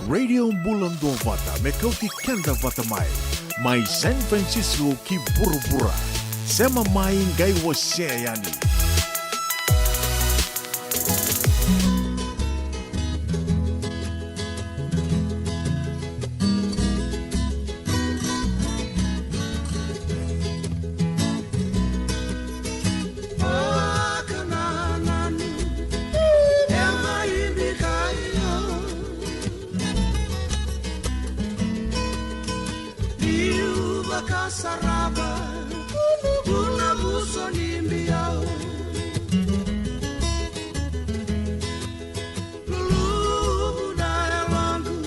Radio Bulan 2 Vata, Mekauti Kenda Vata Mai, Mai San Francisco ki Burubura, Sema Mai Ngai Waseayani. Saraba, una buso limbiao, lulu na elangu,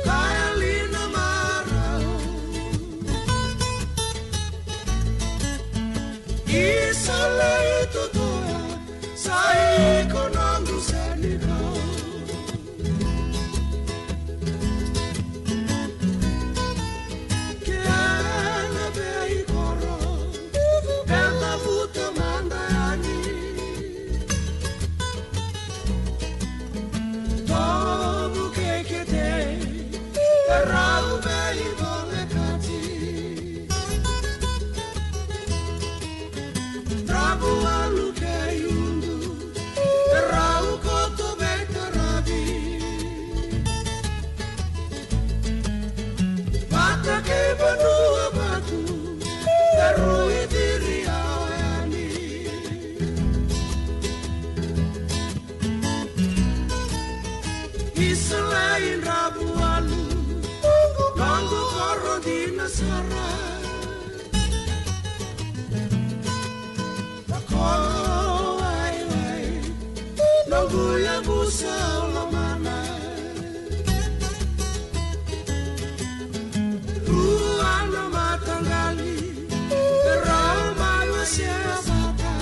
kaya lina marao, isale itu toya, sai konangu senikau. Selain Rabualu, Nanggu Koro di Nasara, Koro wai, Nanggu ya busa olamana, Ruana matanggali, Rama wasiasata,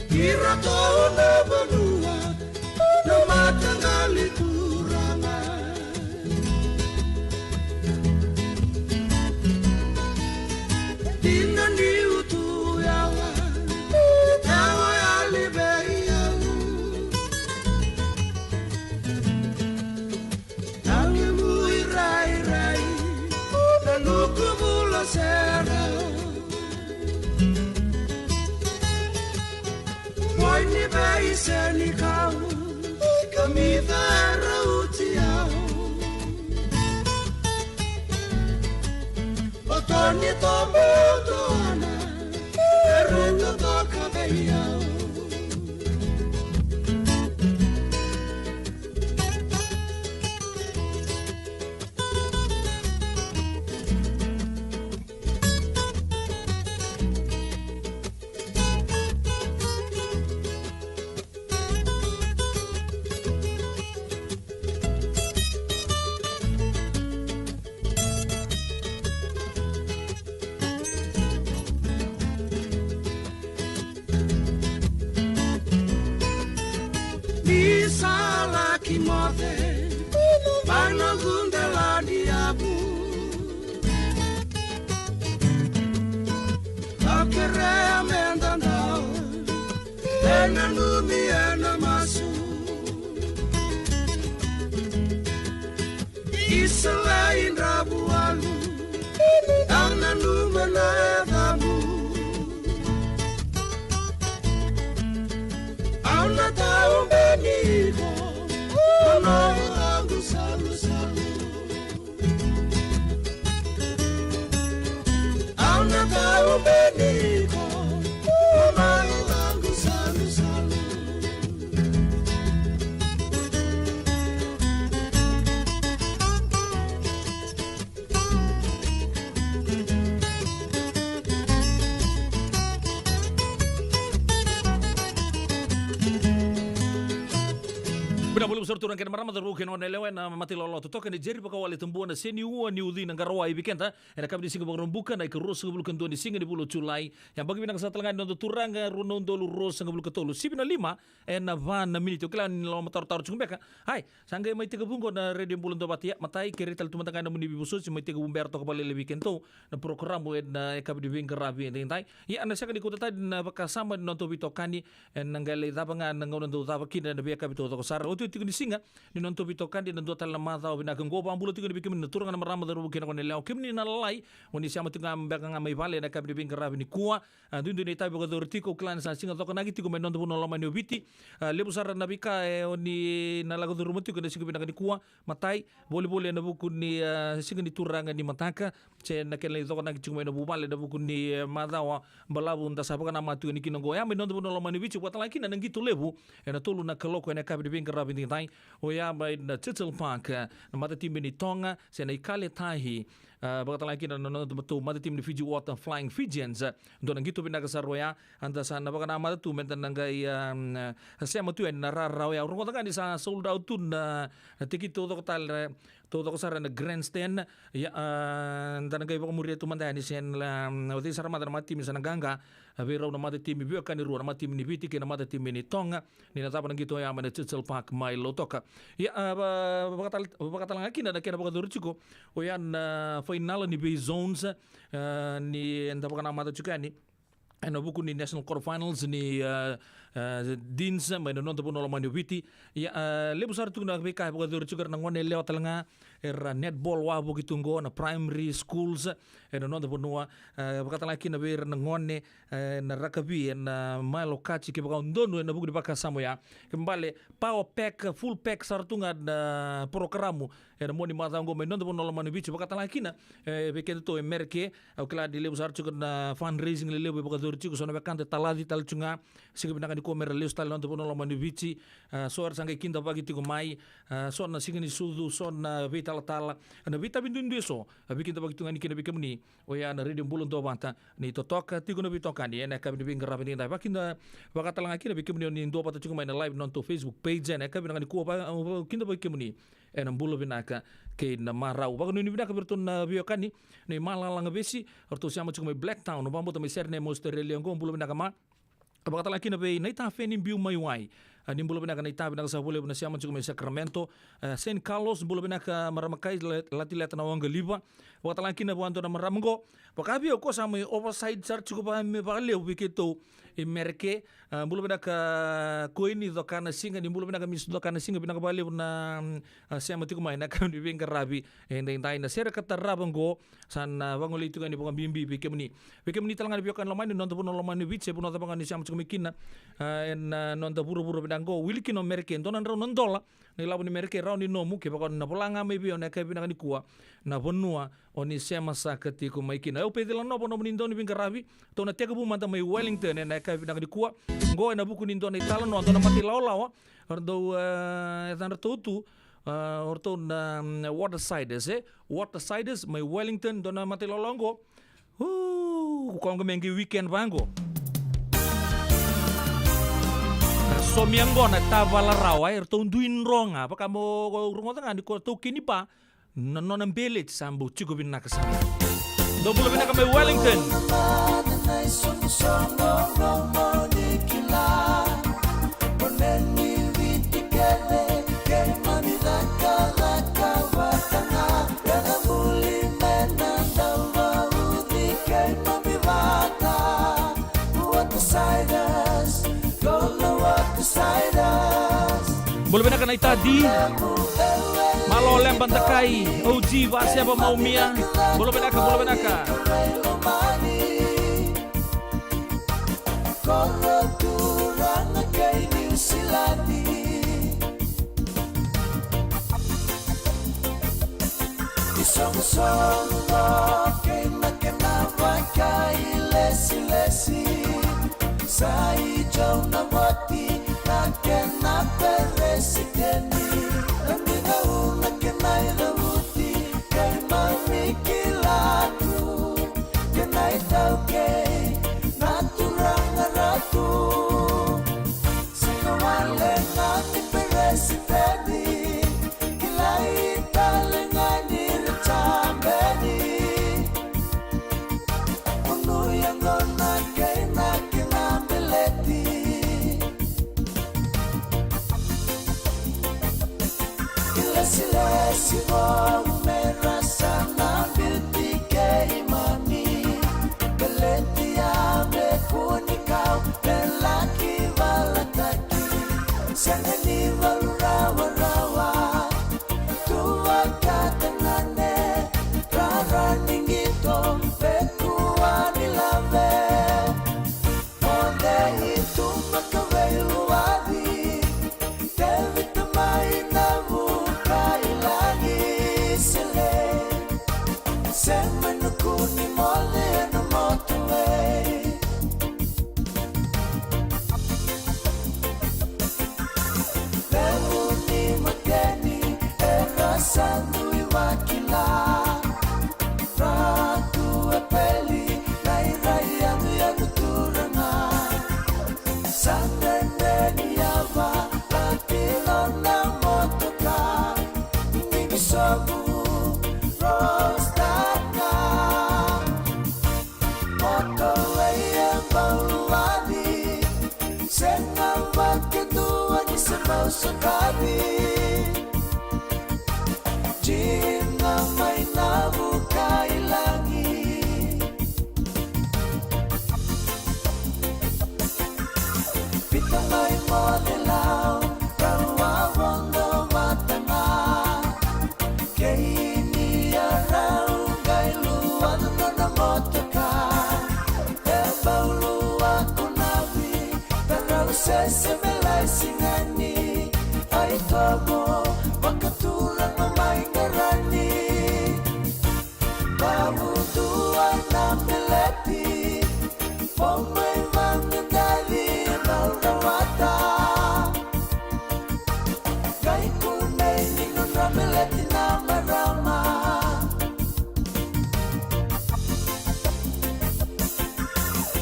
Kira tona benua, no matanggali kurangan. Dengan diutu yawa, tawa yali beyawu. Tangi mui rai, nanuku mula serau. Ni bai seni kau, kami darutiau. Otoni tomo toana, eruto toka beiau. Salah kimote, bana gundela diabu. Akere amendandao, ena numi ena masu. Iselain Rabualu, ana numi na edamu. Ana tahu beniko, kono aku salu. Ana tahu beniko, kono aku salu. Binabulong sa turang kina marama daru kina wanelewa na matilolo to token ni Jerry pakawali tumbuan na seni ua ni udhi ng garawa ibikenta na kami di singa bukan na ikaros ng bulukan doon ni singa ni bulo Julai yang bagi binang sa talangan no turang runon dolu ros ng bulukan tolu 7:05 na van na minute kailan nilo matar-tar chung beka hai sanggay may tiga bungko na radio bulan do batia matai kirital tumantangan na muni bibuso si may tiga bumberto kabali lebikento na programo na kami di bing garabi entay ya ana sa kaniko tatay na bakasama no to bitokani nanggalay tabangan ng do tabakin na biya kabito to sar tigo ni singa ni nonto bitokan di nonto tal mata obina kan go pambulo tigo ni bikim ni turang na marama daru kina ko nela kim ni nalalai woni siama tinga mbeka nga mai vale na kabri bin karabi ni kuwa dundu ni tabi ko dortiko klan sa singa to kanagi tigo men nonto puno lama ni obiti lebu sar na bika oni nalago daru muti ko ni singa bin ni kuwa matai bole na buku ni singa ni turanga ni mataka che na kele to kanagi tigo men bu vale na buku ni madawa balabu nda sabaka na matu ni kinongo ya men nonto puno lama ni bichi wat laki na ngito lebu na tolu na kaloko na kabri bin karabi bintintai oya by na Tittle Park na mata tim ni Tonga sa na ikale tahi bakit lagi na betul mata tim ni Fiji Water Flying Fijians do nang gitu pinaka sa roya anda sa na baka na mata tu mentan nang gay sa matu en nararaw ya urong kan sa sold out tu na tikito to tal to sa na grandstand ya dan gay baka muri tu manda ni sen la oti sa mata mata tim sa naganga pero na mata tim bi kan ni ru na mata tim ni Viti na mata tim ni Tonga ni na tapan gitu ya mana Tittle Park mai lotoka ya bakatalang akin na kina bakadurchiko o yan final ni Bay Zones ni enda baka na mata chukani ano buku ni National Quarterfinals ni Deans may nonton po nolaman ni Viti ya lebu sar tu na beka bakadurchiko na ngone leo talanga netball wa buki tunggo na primary schools nonton po noa bakatalang akin na ber na ngone na rakabi na malo kachi ke baka ndono na buku di baka samo ya kembali power pack full pack sartunga na programo mo ni mata ngo menon po nolaman ni Viti bakatalang akin na beke to emerke au kala di lebu sar chukar na fundraising lebu baka dorchiko so na bekante taladi talchunga sige binaka ni komera leus tal nonton po nolaman ni Viti so ar sangai kinta pagi tigo mai so na sige ni sudu so na vital tala na vita bindun deso bikinta pagi tunga ni kina bikamni o ya na radio bulun do banta ni totoka tigo na bitoka ni na kabi bin grabe ni dai bakinda bakatalang akina bikamni ni ndo pata chunga mai na live nonto Facebook page na kabi ngani ko pa kinta bikamni en bulo binaka ke na marau bago ni binaka berton na biokani ni malalang besi orto siamo chunga mai Blacktown no bambo to mai serne Australia ngo bulo binaka ma bakatalang akina be na ita feni biu mai wai ni bulo binaka na ita binaka sa bulo na siamo chunga mai Sacramento St. Carlos bulo binaka maramakai lati na wanga liba bakatalang akina buanto na maramango bakabi ko sa mai overside sar chuko pa me bakale wiketo merke bulo binaka ko ini do kana singa ni bulo binaka mis do kana singa binaka bale na siamo tiko mai na kan di binga rabi endai na sera kata rabango san bangoli itu kan di bukan bimbi bikemni talangan biokan lomani non tapuno lomani vice puno tapangan ni siamo chiko mikina en non tapuro binango wilikino merke donan ro non dola ni labu ni merke rauni no muke bakon na polanga me bio na kai binaka ni kuwa na bonua oni sema sakati ko maikina eu pedila no bono nindo ni binga rabi to na tega bu manta mai Wellington na kai binaka ni kuwa ngo na buku nindo ni tala no na mati lawa ordo etan tu orto na Watersiders mai Wellington dona mati lolongo ko mengi weekend bango somiango na tavala rawa erto nduin ronga pa kamo rungo tanga di ko to kini pa non village sambu chiko binaka sama do bulo binaka mai Wellington Boleh benar kena tadi Malo lem bantakai OG vasia ba maumia Boleh benar ka Isong-songo kay makanawa kay lesi-lesi Sa ijaw na wati nakena presidenti Nandinaw nakenay ramuti kay mamikilatu Kenay daw kay naturang ratu Sinawale natin presidenti Lesi mo merasa nabil tiga imani Beleti ame kunikau lelaki balataki Sanani valurawa-rawa Tua katanane Rara ningito pekua nilave Onde itu makawelu wadi Dewi temai namu Semenukuni mole no motorway Leuni mageni era sandui wakila Ratu epeli nairai anu yanu turana Sandene yava latilo na motoka Nimisobu Sekabi Jina may nabukai langi Pita may modelaw Rawa wondo matanga Kaini araw Kay luwan na motoka Ebaw luwa kunabi Taraw sesemelay singani Ay tabo, makatulang mamay ngarani Babuduan na meleti Pomay mangendali maurawata Kay kunay ninun na meleti na marama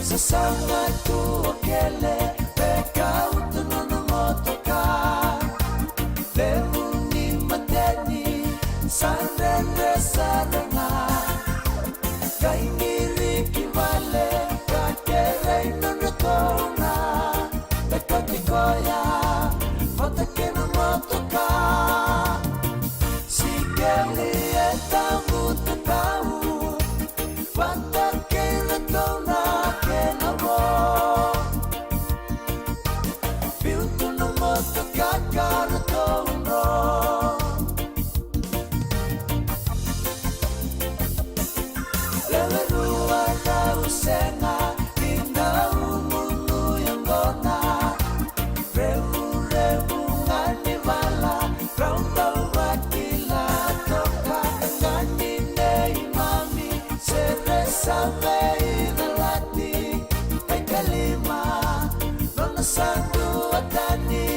Sasanga tu okele Peka utunan ng motoka Leuni madeni Sanrende sarana Kay niriki vale Kakerey nunatona Tekotikoya Matake na motoka Sigeli etamu tatau Pantake na tona kenamo Piuto na motoka karatono Lewerua na usenga Ina umunu yang gona Revu-revu ngani vala Raunda wakila toka Ngani nei mami Seresa mei nalati Ekalima Nona sandu atani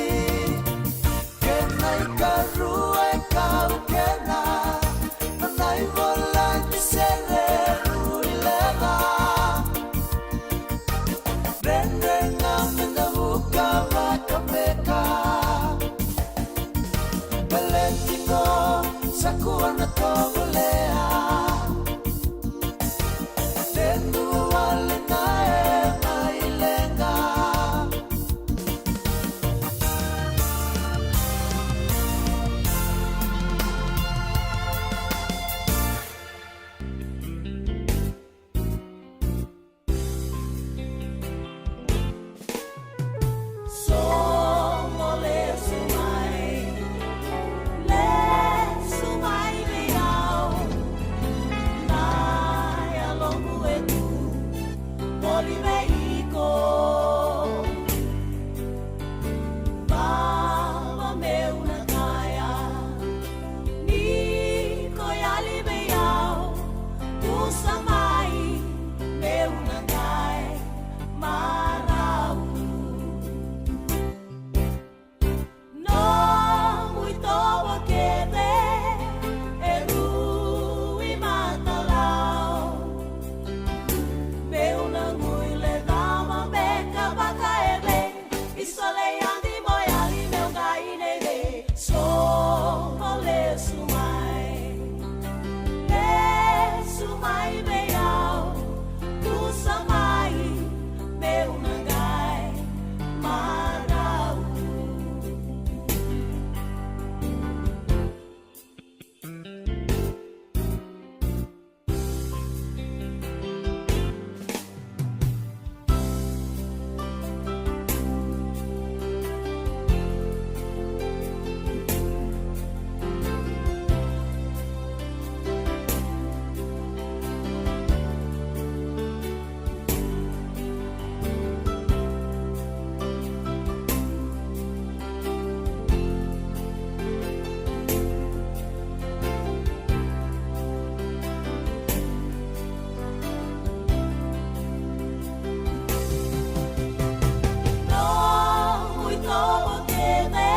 kene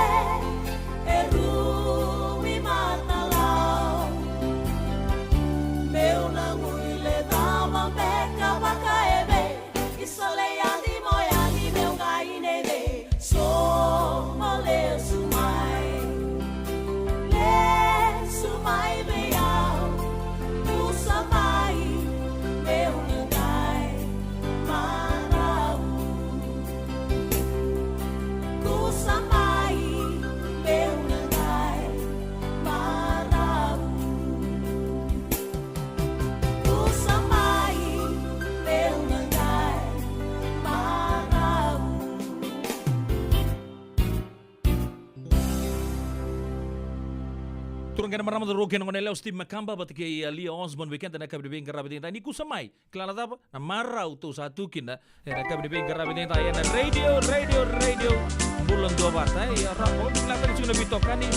e rumi matalau meu nangui le dama meka baka ebe isale yandi moyani meu gaine de so mole sumai beyau usamai meu nangai marau usamai meu nangai marau usamai meu nangai marau. Turun kena marama do roken ngone leo Steve Makamba bat ke Lia Osborne weekend na kabe beng garabe denta ni kusamai klala tapa na marau tu satu kina na kabe beng garabe denta ya na radio bulan dua bata ya ramo bila tadi cuma bitokani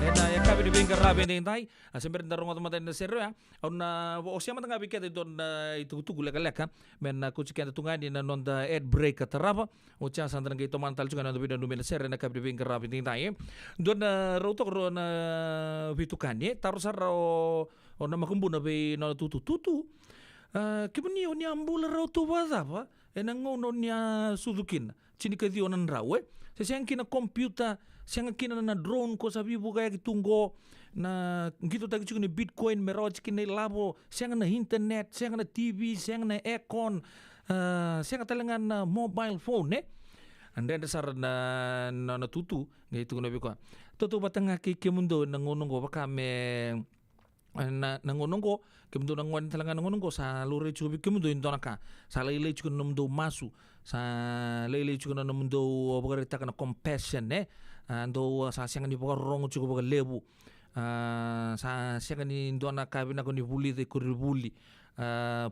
na ya kabe beng garabe denta asember ndarong otomatis na seru ya ona osia mata ngabe kete don itu tu gula kaleka men na kucikan tungani na nonda ad break terapa ocha sandran ke to mantal juga na bidan numena serre na kabe beng garabe denta ya don rotok ro na tukanye taruh saro ona makumbu na be na tutu kibuni oni ambula rau tu apa enang ngono nya sudukin cini kedi onan rawe sesiang kina komputer siang kina na drone ko sabi buka ya kitunggo na gitu tadi juga ni bitcoin meroj kini labo siang na internet siang na TV siang na aircon siang talengan na mobile phone and then dasar na tutu gitu na biko tutu batang ki mundo nangonongo bakame na nangonongo kemundo nangon talangan nangonongo sa lure chubi kemundo indonaka sa lele chuko namdo masu sa lele chuko namdo bagarita kana compassion ando sa siang ni bagarong chuko baga lebu sa siang ni indonaka bina ko ni bully de kuribuli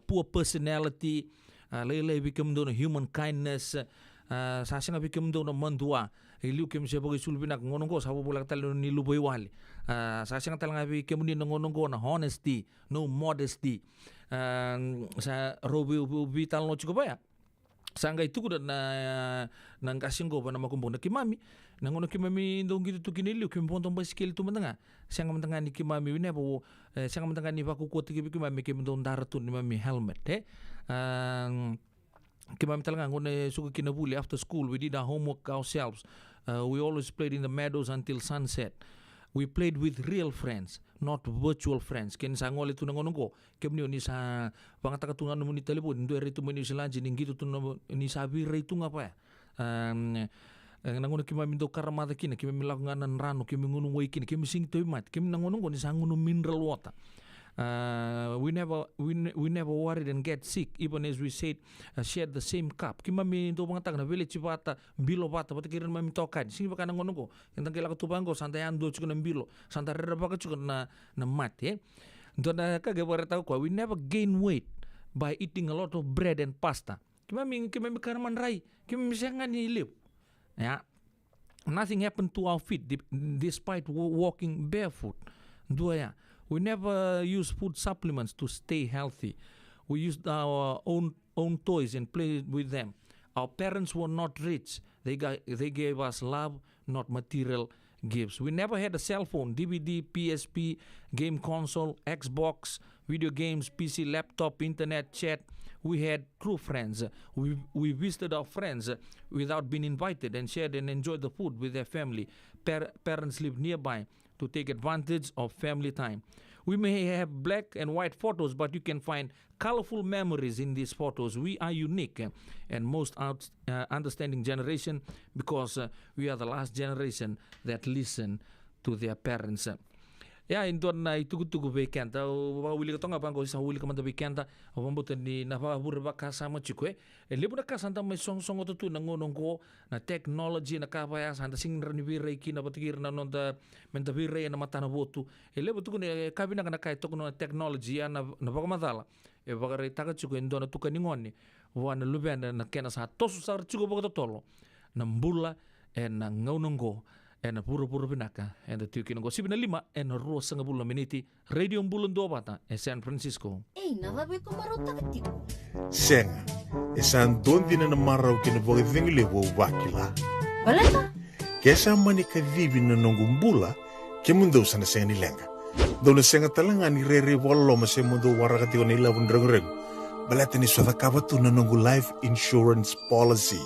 poor personality lele kemundo human kindness sa siang kemundo na mandua iliu kem siya bagi sulbinak ngonongko sa bulak talo ni luboy wali sa siyang talang abi kemuni ngonongko na honesty no modesty sa robi vital no cukup ya sangga itu kuda na nang kasing ko pa na makumpong na kimami nangono kimami ndong gitu tu kiniliu kimpontong basikil tu mendenga siyang mendenga ni kimami winepo siyang mendenga ni bakukot kimami kimondong daratun ni mami helmet Kimami talaga ngone suka kinabuli after school we did our homework ourselves. We always played in the meadows until sunset. We played with real friends, not virtual friends. Ken sa ngole tu nangonongko. Kemni ni sa pangataka tungan mo ni telepon ndo retu mo ni silanji ninggito tu ni sabi retu ngapa ya. Nangono kimami do karamata kina kimami lakungan rano kimami ngunung way kina kimami sing to mat kimami nangonongko ni sa ngunung mineral water. We never worried and get sick even as we shared the same cup. Kimami do pangataka na village bata bilo bata pati kiran mami tokan. Sing baka nangonongko. Yang tangkila katubango santai ando chuko ng bilo. Santai rera baka chuko na mat Ndo na kagawara tao ko we never gain weight by eating a lot of bread and pasta. Kimami karaman rai. Kimami siyangan ni live. Yeah. Nothing happened to our feet despite walking barefoot. Dua ya. We never use food supplements to stay healthy. We used our own toys and played with them. Our parents were not rich. They gave us love, not material gifts. We never had a cell phone, DVD, PSP, game console, Xbox, video games, PC, laptop, internet, chat. We had true friends. We visited our friends without being invited and shared and enjoyed the food with their family. Parents lived nearby to take advantage of family time. We may have black and white photos, but you can find colorful memories in these photos. We are unique and most understanding generation because we are the last generation that listen to their parents. Ya intuan na itugu bekanta wili ka tonga bango sa wili ka manda bekanta wambutan ni napabura ba kasama chikwe libu na kasanta may song to nangonong ko na technology na kapaya santa sing ranibire ki na batigir na nonda mentavire na mata na botu libu tu ne kabina kana kai to no technology na bagamadala bagare taka chikwe ndo na tukaningoni wana lubenda na kena sa tosu sar chikwe bagato tolo na mbula na ngonong ko en pura-pura pinaka en the tukin go 7:05 en rosa nga bulan miniti radio bulan 2 bata en San Francisco navabe ko marota katibo Senga, esan don din na maraw kinabaga vingli wo wakila. Balata Kesa manika vivi na nongumbula ke mundo sana senga ni lenga. Dona senga talanga ni rere walo ma se mundo warakati ni lavun reng. Balata ni swata kabatu na nongu life insurance policy.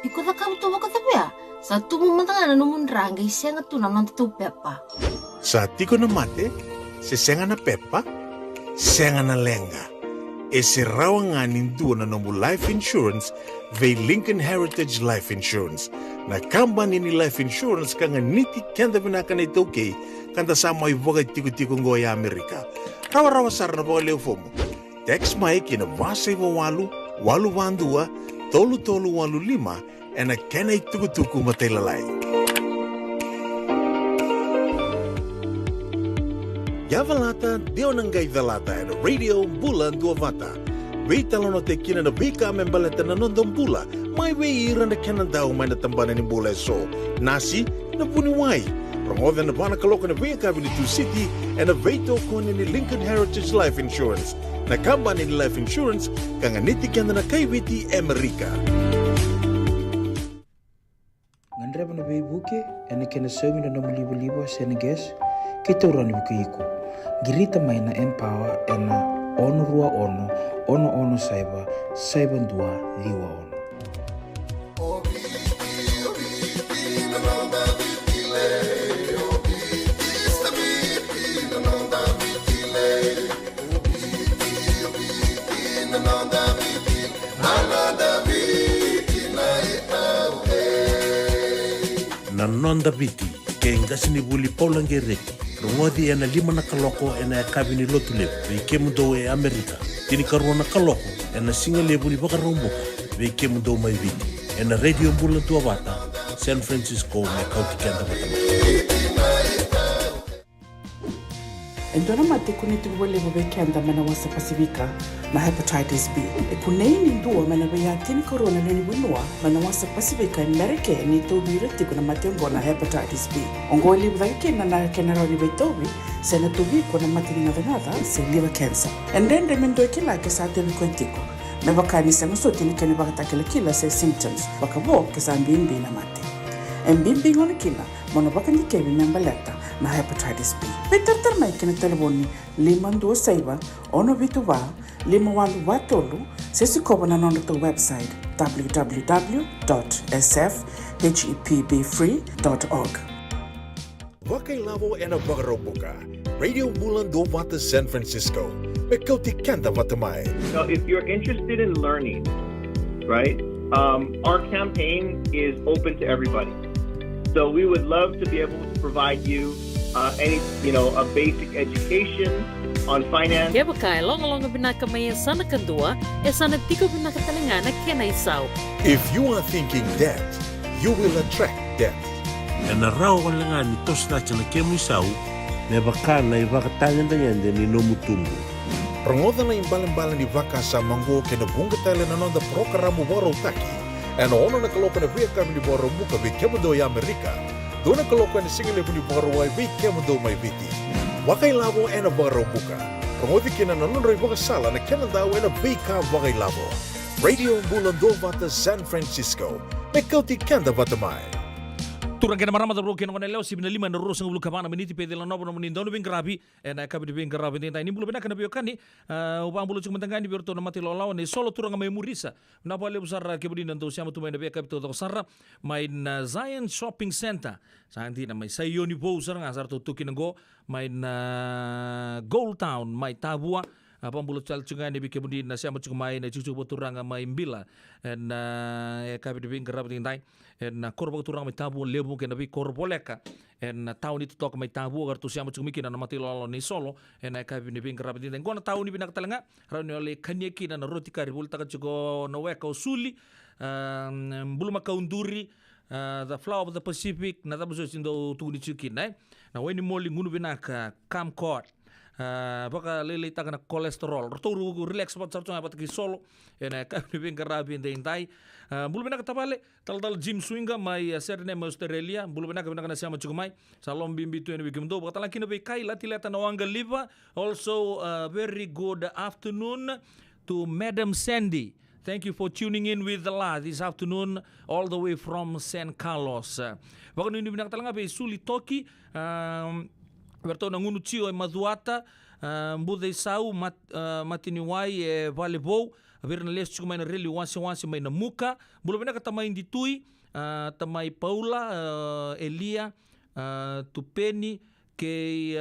Iko na kamu tuwa ka tapia. Sa tumu matanga na numun ranga isenga tu na nonta tu pepa. Sa tiko na mate, se senga na pepa, senga na lenga. Ese rawanga nindu na nongu life insurance ve Lincoln Heritage Life Insurance. Na kambani ni life insurance kanga niti kenda vinaka na itoke kanda sama ivoga tiko ngo ya Amerika. Rawa sar na boga leo fomo. Text mai kina vasa iwa walu vandua, tolu walu lima, ena kena tuku matelalai. Yavalata deo nangai dalata ena radio bulan dua vata. Weita lono te kina na vika membaleta na nondong bula. Mai wei ira na kena dau mai na tambana ni bula so. Nasi na puni wai. Rongoda na bana kaloko na vika vini tu city and a veito kone ni Lincoln Heritage Life Insurance. Na kamba ni life insurance kanga niti kenda na kaiwiti Amerika. Ngandreba na buke ene kena somi na nomu libo seneges kita urani buke iko. Girita mai na empower ena ono rua ono saiba dua liwa ono. Na nonda biti ke ngasini buli paulange reki. Rongodi ena lima na kaloko ena kabini lotule ve kemudo e Amerika. Tini karona kaloko ena singa lebuni baka romboka ve kemudo mai viti. Ena radio bula tua vata San Francisco me kauti kenda vatama. Endona mate kuniti wale wabeke anda mana wasa Pasifika na hepatitis B. E kuneini ndua mana wea tini corona nini winua mana wasa Pasifika Amerike ni tobi retiku na matengo na hepatitis B. Ongo libu dhake na kenaroni betobi sena tobi kwa matini ngadha se liver cancer. Endende mendo kila kesa tebi kwentiko. Mebaka ni sema sote ni kene baka kila se symptoms. Baka bo kesa mbimbi na mate. Mbimbi ngoni kila mono baka ni kebi membaleta na hepatitis B. Peter mai kena telefoni 526 ono vituva 51 sesi kobo na nondo to website www.sfhepbfree.org. Wakailavo ena Wakarobuka, Radio Bulan do Vata San Francisco, Mekauti Kanda Vatamai. So if you're interested in learning, right, our campaign is open to everybody. So we would love to be able to provide you a basic education on finance. Kaya baka long binaka may sana kandua, sana tiko binaka talangana kena isaw. If you are thinking that, you will attract that. E na rao walanga ni tosna chana kemu isau, me baka na ibakatangan tanyande ni nomutumbu. Rongoda na imbalan-balan ni vaka sa mango ke na bunga tele na nonda programo boro taki. E na ono na kaloko na via kami ni boro muka vi kemudo ya Amerika. Dona kaloko na singile ni boro wai vi kemudo mai viti. Wakailavo e na boro muka. Rongodi kina na nonro iboka sala na Canada e na vika wakailavo. Radio Bulan do Vata San Francisco. Mekauti Kanda Vatamai. Turang kena marama da broken on leo 75 na rosang bulu kabana meniti pe de la nobo menin dono bingarabi na kabi de bingarabi tenta ini bulu bena kana biokani upang bulu cuma tangani berto na mati lolaw ni solo turang mai murisa na pale besar kebudin dan siama tu mai na kabi to sara main Zion Shopping Center santi na mai sayoni bo sar ngasar to tukingo main Gold Town mai Tabua apang bulu cal cungai ni kebudin na siama cuma mai na cucu boturang mai mbila na kabi de bingarabi tentai na korba turang mai tabu lebu ke nabi korboleka en tahun itu tok mai tabu agar tu siamo cumiki na mati lolo ni solo en ka bini bing kerabat den gona tahun ni binak talanga rani ole kanyeki na roti kari bul taka jugo no weka usuli buluma kaunduri the flower of the Pacific na tabu so sindo tu ni chuki na weni moli ngunu binak camcord baka lele takana kolesterol roturu relax pat sarto apat ki solo ena ka bing kerabat den tai bulu bena katabale tal gym swinga mai serne mai Australia bulu bena kana siama chukumai salom bimbi tu ene bigimdo batala kino be kai latileta nawanga liva also very good afternoon to Madam Sandy Thank you for tuning in with the La this afternoon, all the way from San Carlos. Waktu ini binang talanga be suli toki, bertau nangunu cio e maduata, mbude sau matiniwai e valebou, ver na les chuku mai na reli wansi mai na muka, bulu binang tamai ditui, tamai Paula, Elia, Tupeni, ke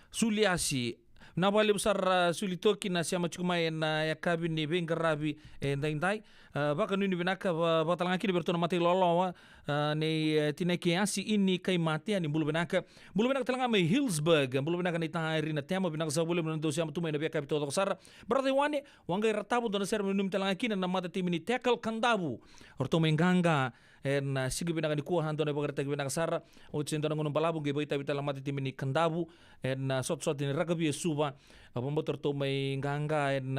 Suliasi. Na wale besar sulitoki na siama chukumai na yakabi ni bengarabi ndai baka nuni binaka batalanga kini bertona mati lolowa ni tineki asi ini kai mati ani bulu binaka talanga mai Hillsburg bulu binaka ni tahari na tema binaka sa bulu menentu siama tumai na biaka bito sar berarti wani wangai ratabu dona ser menum talanga kini na mata timini tackle kandabu orto menganga en sigi binaka ni kuah hantona bagarta binaka sar o cendona ngunum balabu ge baita bitala mata timini kandabu en sot ni rugby suba motor to may nganga en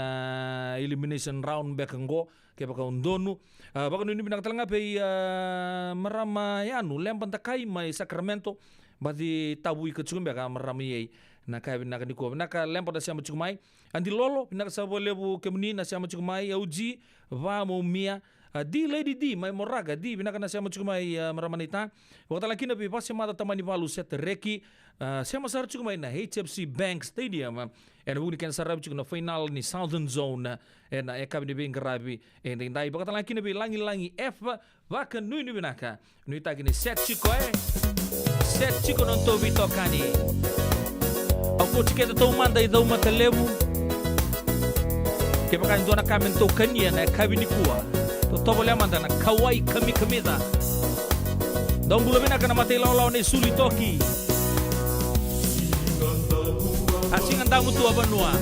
elimination round bekanggo kaya baka undonu baka nuni binakatalanga pe marama yanu lempan takai may Sacramento badi tabu ikutsukum baka marama yay na kaya binaka ni kuwa binaka lempan na siya matsukumay andi lolo binaka sa bolebu kemuni na siya matsukumay auji va mo mia di lady di may moraga di binaka na siya matsukumay maramanita wakata laki na pipasya mata tamani balu set reki siya masarap chukumay na HFC Bank Stadium en huni kan sarap chukuna final ni Southern Zone en ekabi ni bing karabi en dai wakata laki na langi F baka nui ni binaka nui tagi ni set chiko non to bito kani aku chike to manda idau matelebu ke baka ndona kamen to kania na ekabi ni kuwa to tobole amanda na kawai kamida dong bulu bina kana mati law ni suli toki asing andang mutu abanua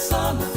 sana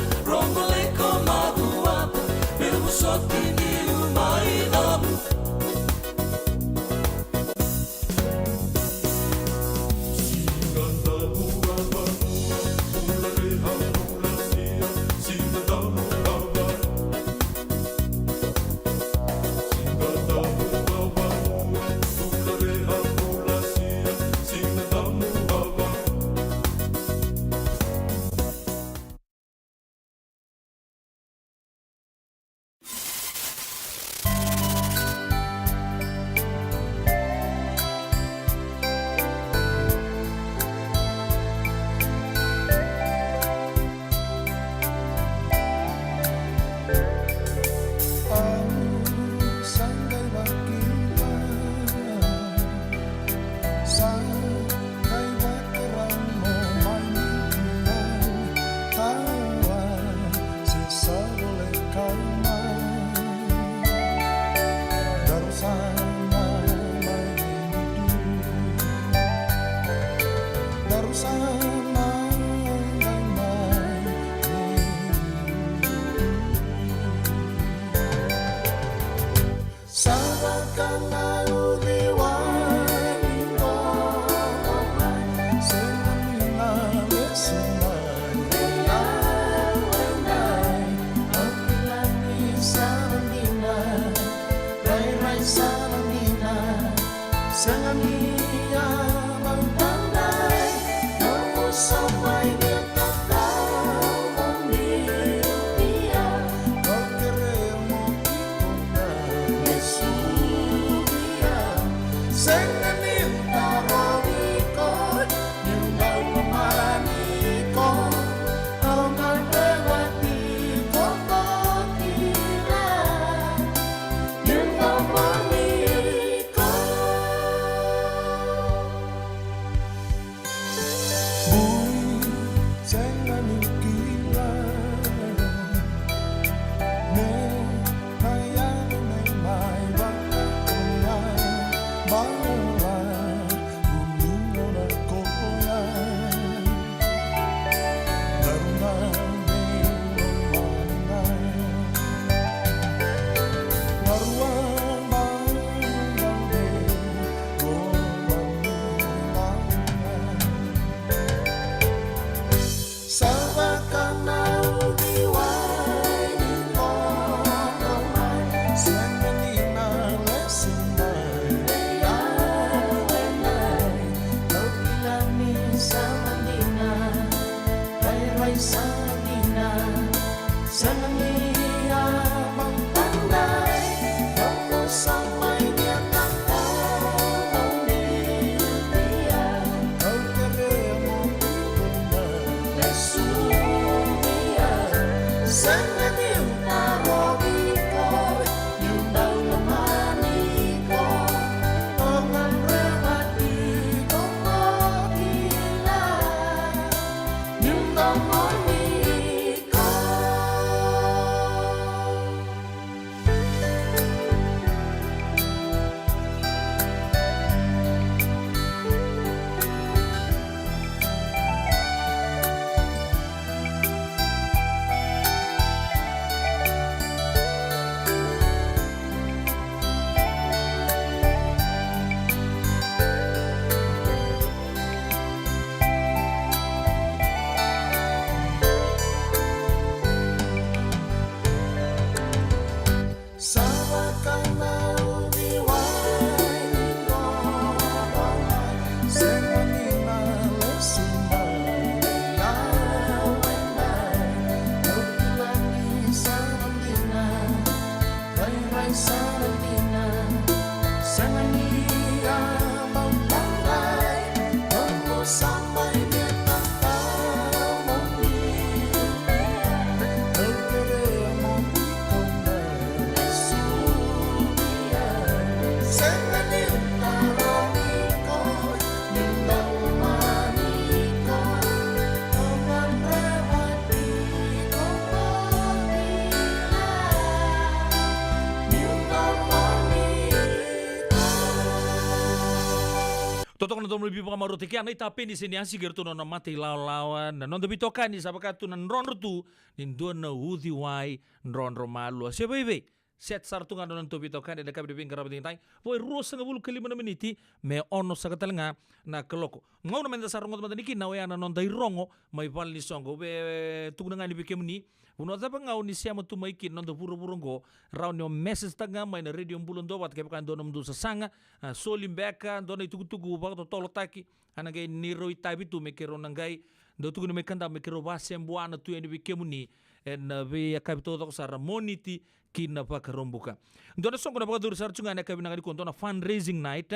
Totong na lebih pa marotikian ay tapi ni sini asi gertu na mati lawan na non debi tokan ni sabakatu na ronro tu nin do na udi wai ronro malu se bebe set sartu nga non tobi tokan de kabri bin karab ting voi rosa nga bulu kelima na miniti me ono sa katalenga na keloko ngau na menda sarungot madani kin na wayana non dai rongo mai pal ni songo be tu nga ni bikemni uno zaba ngau ni siama tu mai kin non do puro go raun yo message tanga mai na radio bulon do wat ke kan do nom du sa sanga solim beka do na tugu ba to tolo taki anagay ni roi tabi tu me kero nangai do tugu me kanda me kero basem buana tu ni bikemni en be akabito to sa ramoniti kina pa karombuka ndona songo na pagadur sarchunga na kabina ngadi konto na fundraising night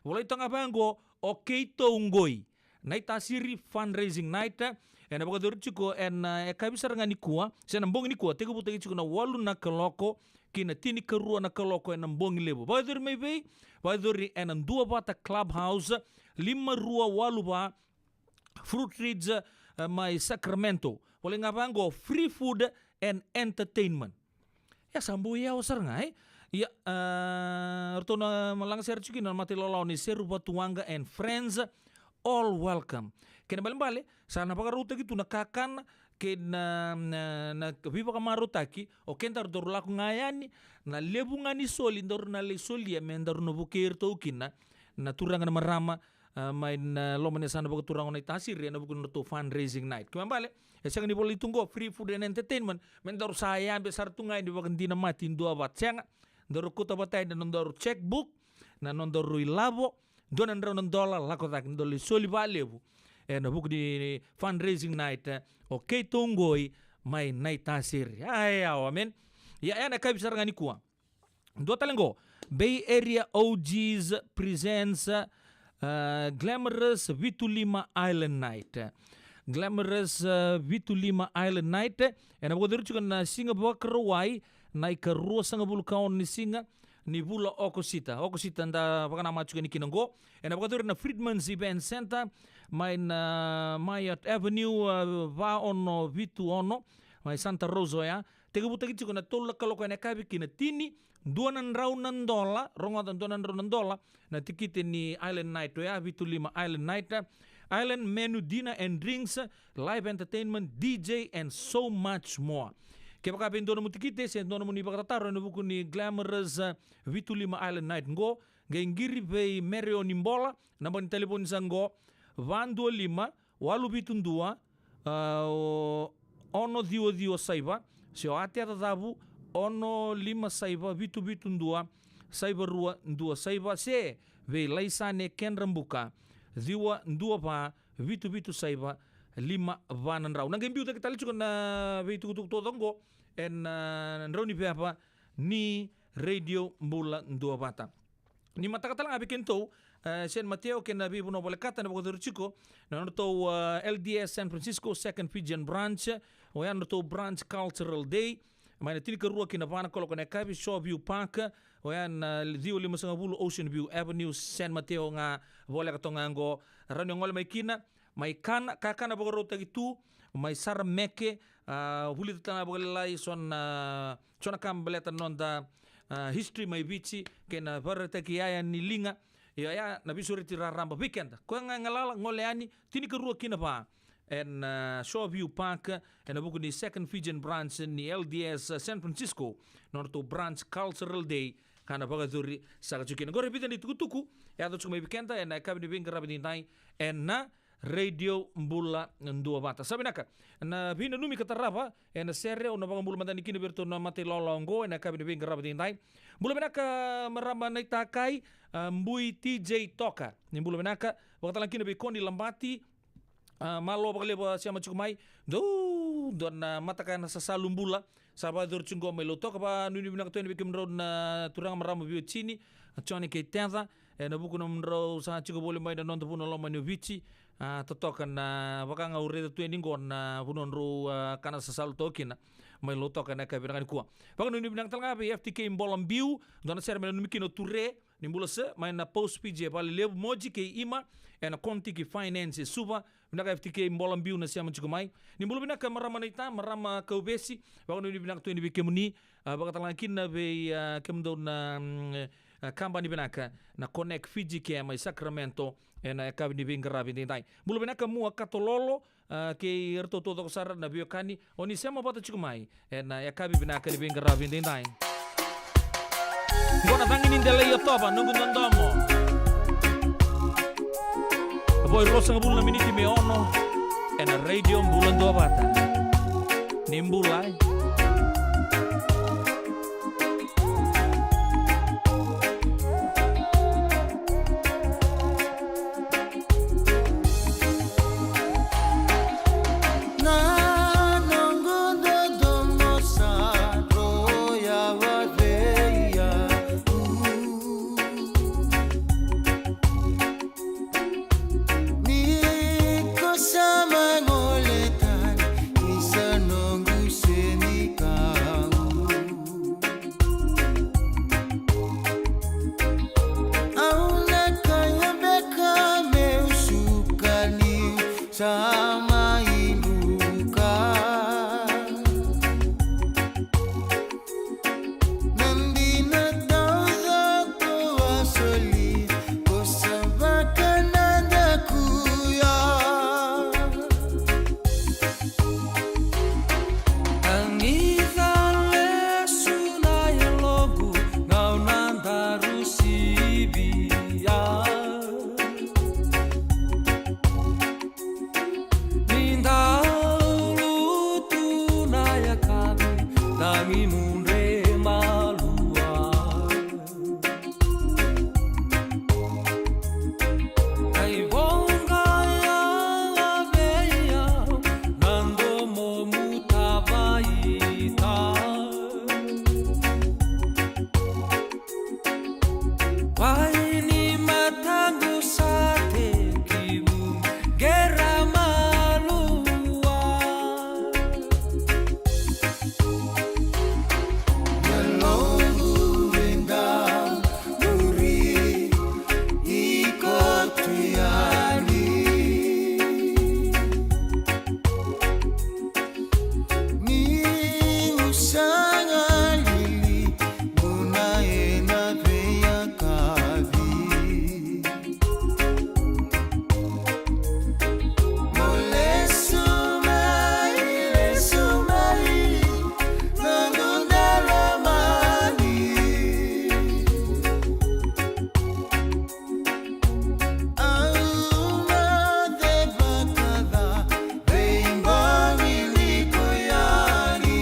walay tanga bango okay to ungoi night asiri fundraising night en pagadur chiko en kabisa ngani kuwa sena mbong ni kuwa tegu buta chiko na walu na kaloko kina tini kerua na kaloko en mbong lebo pagadur maybe pagadur en dua bata clubhouse 5 rua walu ba fruit ridge my Sacramento walay nga bango free food and entertainment ya sambu ya osar ngai ya erto na malang serchuki na mati lolaw ni Serupa Tuanga and friends all welcome kena bale sana pagaruta gitu nakakan ke na viva kamaru taki o kentar dor laku ngayani na lebu ngani soli ndor na le soli ya mendar no buker to kina na turanga na marama main lomane sana baga turanga na tasir ya na bukun to fundraising night kembali esang ni boleh tunggu free food and entertainment mendar saya besar tungai di bagan dina mati dua bat senga ndor kota batai dan ndor checkbook na ndor ruilabo donan ronan dollar lako tak ndor le soli ba lebu na buku di fundraising night okay tunggoi mai night tasir ay amen ya na kai besar ngani kuwa dua talengo Bay Area OGs presents Glamorous Vitulima Island Night. Glamorous Vitulima Island Night. En aku dari juga na singa bawa keruai naik ke ruang sangat bulu kawan ni singa ni bula Okosita. Okosita nda pakai nama juga ni kinanggo. En aku dari na Friedman's Event Center main Mayat Avenue va ono Vitu ono mai Santa Rosa ya. Tega buta gitu kena tolak kalau kena kabi kena tini $200 rongatan $200 na tikiti ni Island Night ya Vitulima Island Night Island menu dinner and drinks live entertainment DJ and so much more kaya kabi dono mo tikiti sen dono mo ni bakataro na buku ni Glamorous Vitulima Island Night ngo gengiri bei Mario Nimbola namba ni telepon sango 125 872 ono dio saiba sio atia tatabu ono 5 saiba vitu ndua saiba rua ndua saiba se ve laisane ken rambuka diwa ndua pa vitu saiba 5 vanan rau nangem biuta kita licu na vitu kutuk todongo en nroni peapa ni radio mbula ndua bata ni mata kata lang abikin to San Mateo kena bibu no boleh kata na bago chico na to LDS San Francisco Second Pigeon Branch o yan to Branch Cultural Day Maina tini ke rua kina vana kolo kona kapi Shoreview Park o yan diu 550 Ocean View Avenue San Mateo nga boleh katonga ngo ranyo ngole mai kina mai kana kakana bago rota gitu mai sara meke huli tana bago lai sona kambeleta nonda history mai bici kena barata kiaya ni linga ya na bisuri tira ramba weekend ko nga ngalala ngoleani tini ke rua kina pa en Shoreview Park en buku ni Second Pigeon Branch ni LDS San Francisco norto Branch Cultural Day kana baga duri saka chukina gore bitan di tuku ya to chukuma weekend en kabini binga rabini nai en na radio mbula ndua bata sabinaka na bina numi katarapa en serre ona banga mbula mandani kini berto na mate lolongo en kabini binga rabini nai mbula benaka maramba nai takai mbui TJ Toka ni mbula benaka wakatalan kini be koni lambati malo bakaleba siya machukumai don matakan sa salumbula Salvador chungo melo toka pa nuni binak to ni bikim ro na turang marama bio chini choni ke tenza na buku no mro sa chigo bole mai da non to puno loma ni vici totokan na baka ngaure to ni ngon na puno ro kana sa sal tokina melo toka na ka binak kuwa baka nuni binak talga be FTK mbolam biu don ser melo mikino ture ni mbula se mai na post PJ pali lebu moji ke ima na konti ki finance suba binak FTK mbolam biu na siya machukumai ni mbula binak marama naita marama kaubesi baka nuni binak to ni bikemuni baka talangkin na be kemdo na kambani binaka na connect Fiji ke mai Sacramento na kabini bingara bindai mbula binaka mua katololo ke erto todo sar na biokani oni sema bata chikumai na yakabi binaka ni bingara bindai ngona tangini ndele yo toba nungu ndomo boy rosa ngabula miniti me ono na radio mbula ndo bata nimbulai Sama ngoletan isa nunggu seni Faini matangu sate kibu gera malua Melongu venga muri iko tuyani Ni usanga lili munaena veya kavi Mole sumai nangundala mani Auma deva kada veimba miliko yani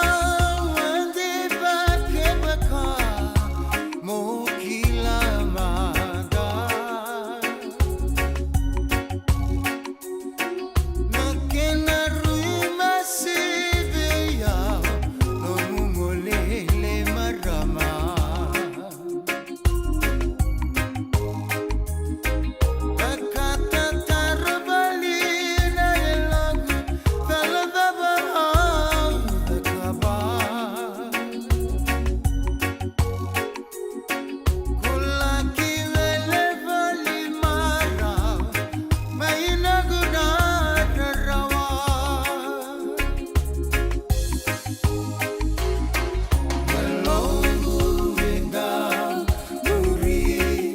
Awande bake baka mokila maga Nakena ruima sibeya nomumolele marama Bakata tarabalina yelagu taladaba takaba Kulaki vele vali mara maina gudara rawa Melongu venga muri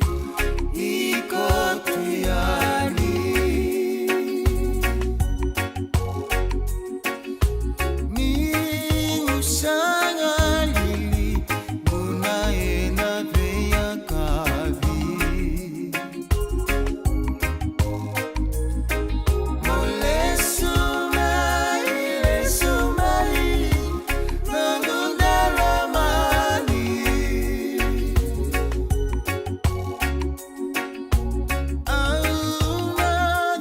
iko tuyani Ni usanga lili munaena veya kavi Mole sumai nangundala mani Auma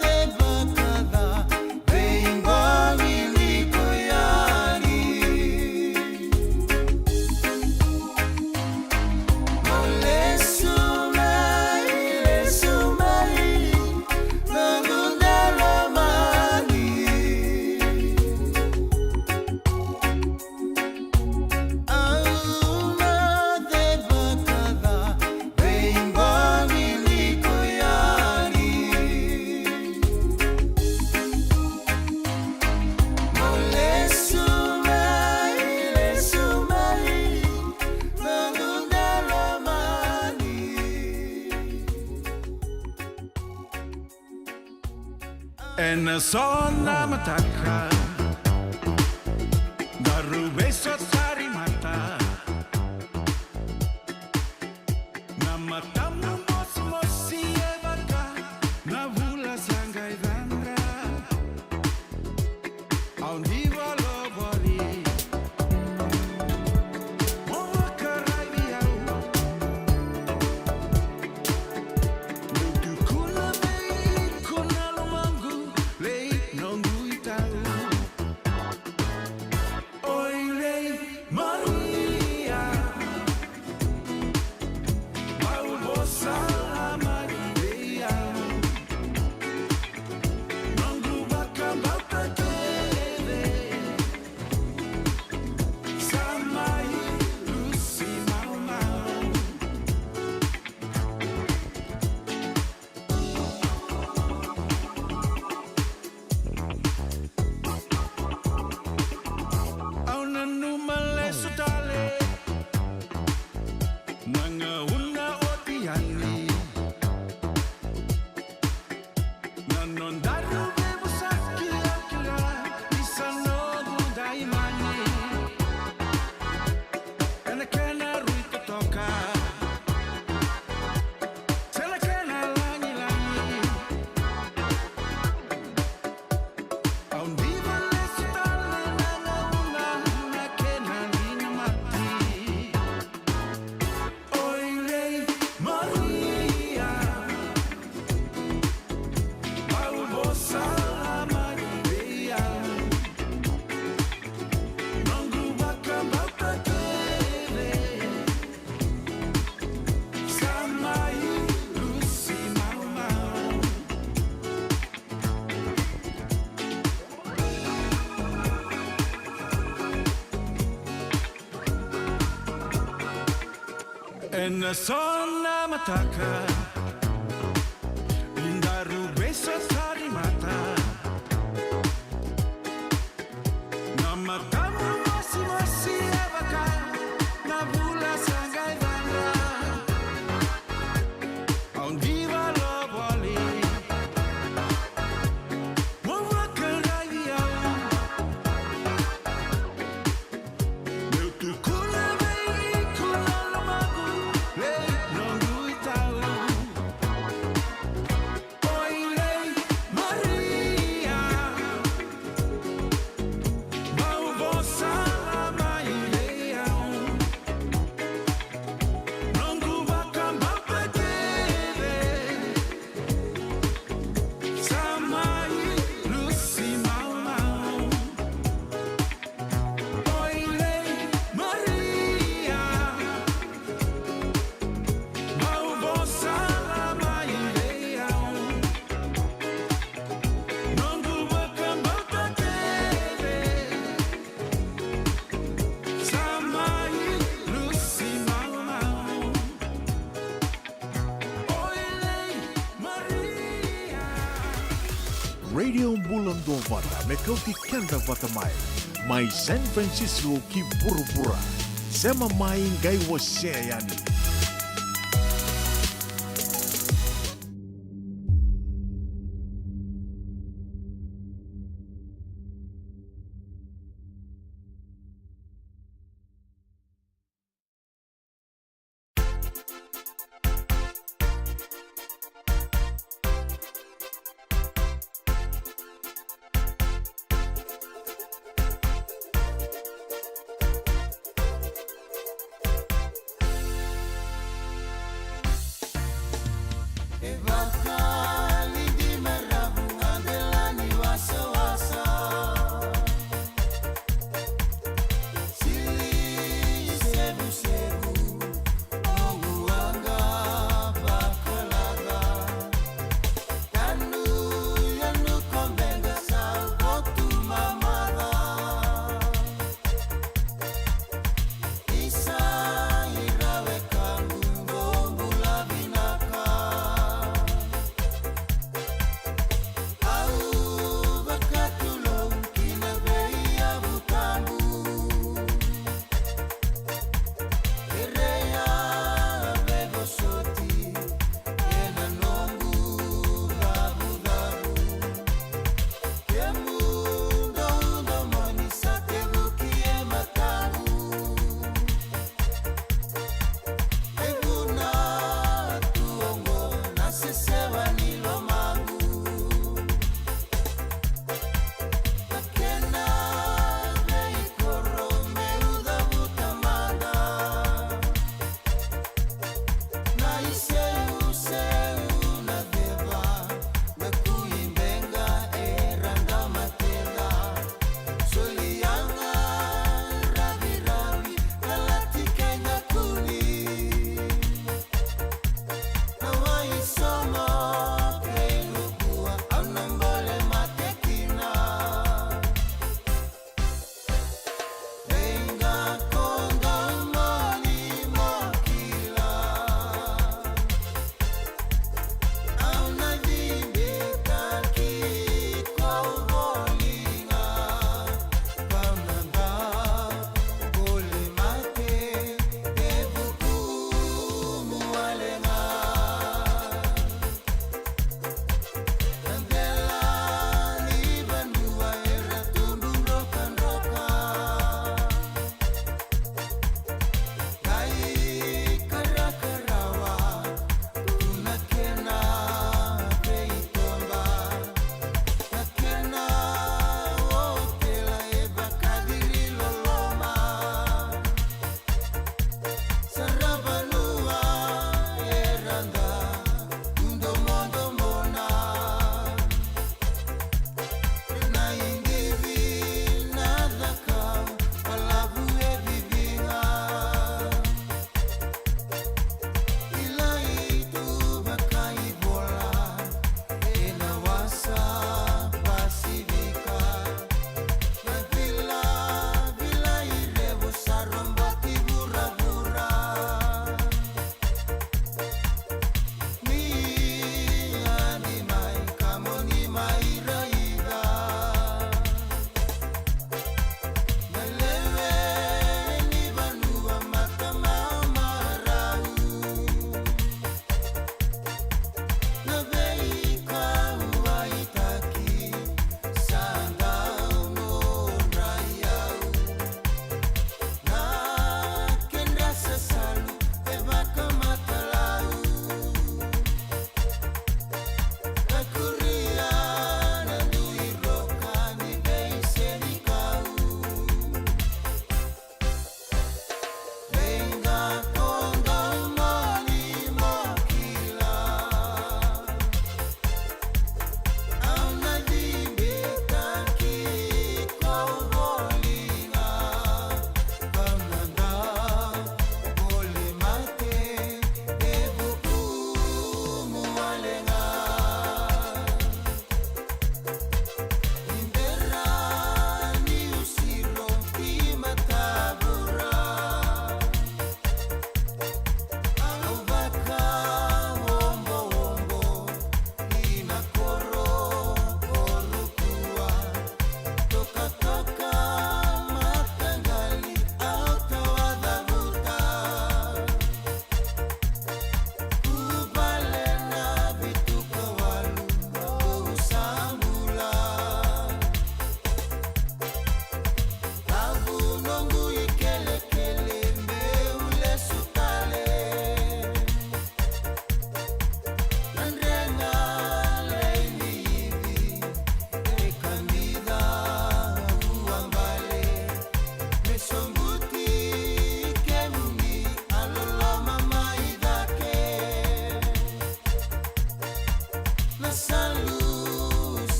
deva kada veimba miliko yani Mole sumai nangundala mani Auma deva kada veimba miliko yani Mole sumai nangundala mani En sonna mataka Darubeso sari mata Namatamu mos mosi evaka Navula sangai dandra Aundiva lovori Moa karai biau Nuku kuna mei kuna lomangu Lei nongu itau En sona mataka Lindaru beso sari mata Nama kamu masih abaka Nabula sangai dana On viva lo boli Wawa kerai yau Meu tukuna bei kuna lamagu Lei nongu itau Oi lei Maria Mau bossa lama ileau Nongu bakam bapatele Samai lusi mau mau Oi lei Maria Mau bossa lama ileau Nongu bakam bapatele Samai lusi mau mau Oi lei Maria Radio Bulan Dovata me kau ti kenda vata mai. Mai San Francisco ki burubura. Sema mai ngai wase yani.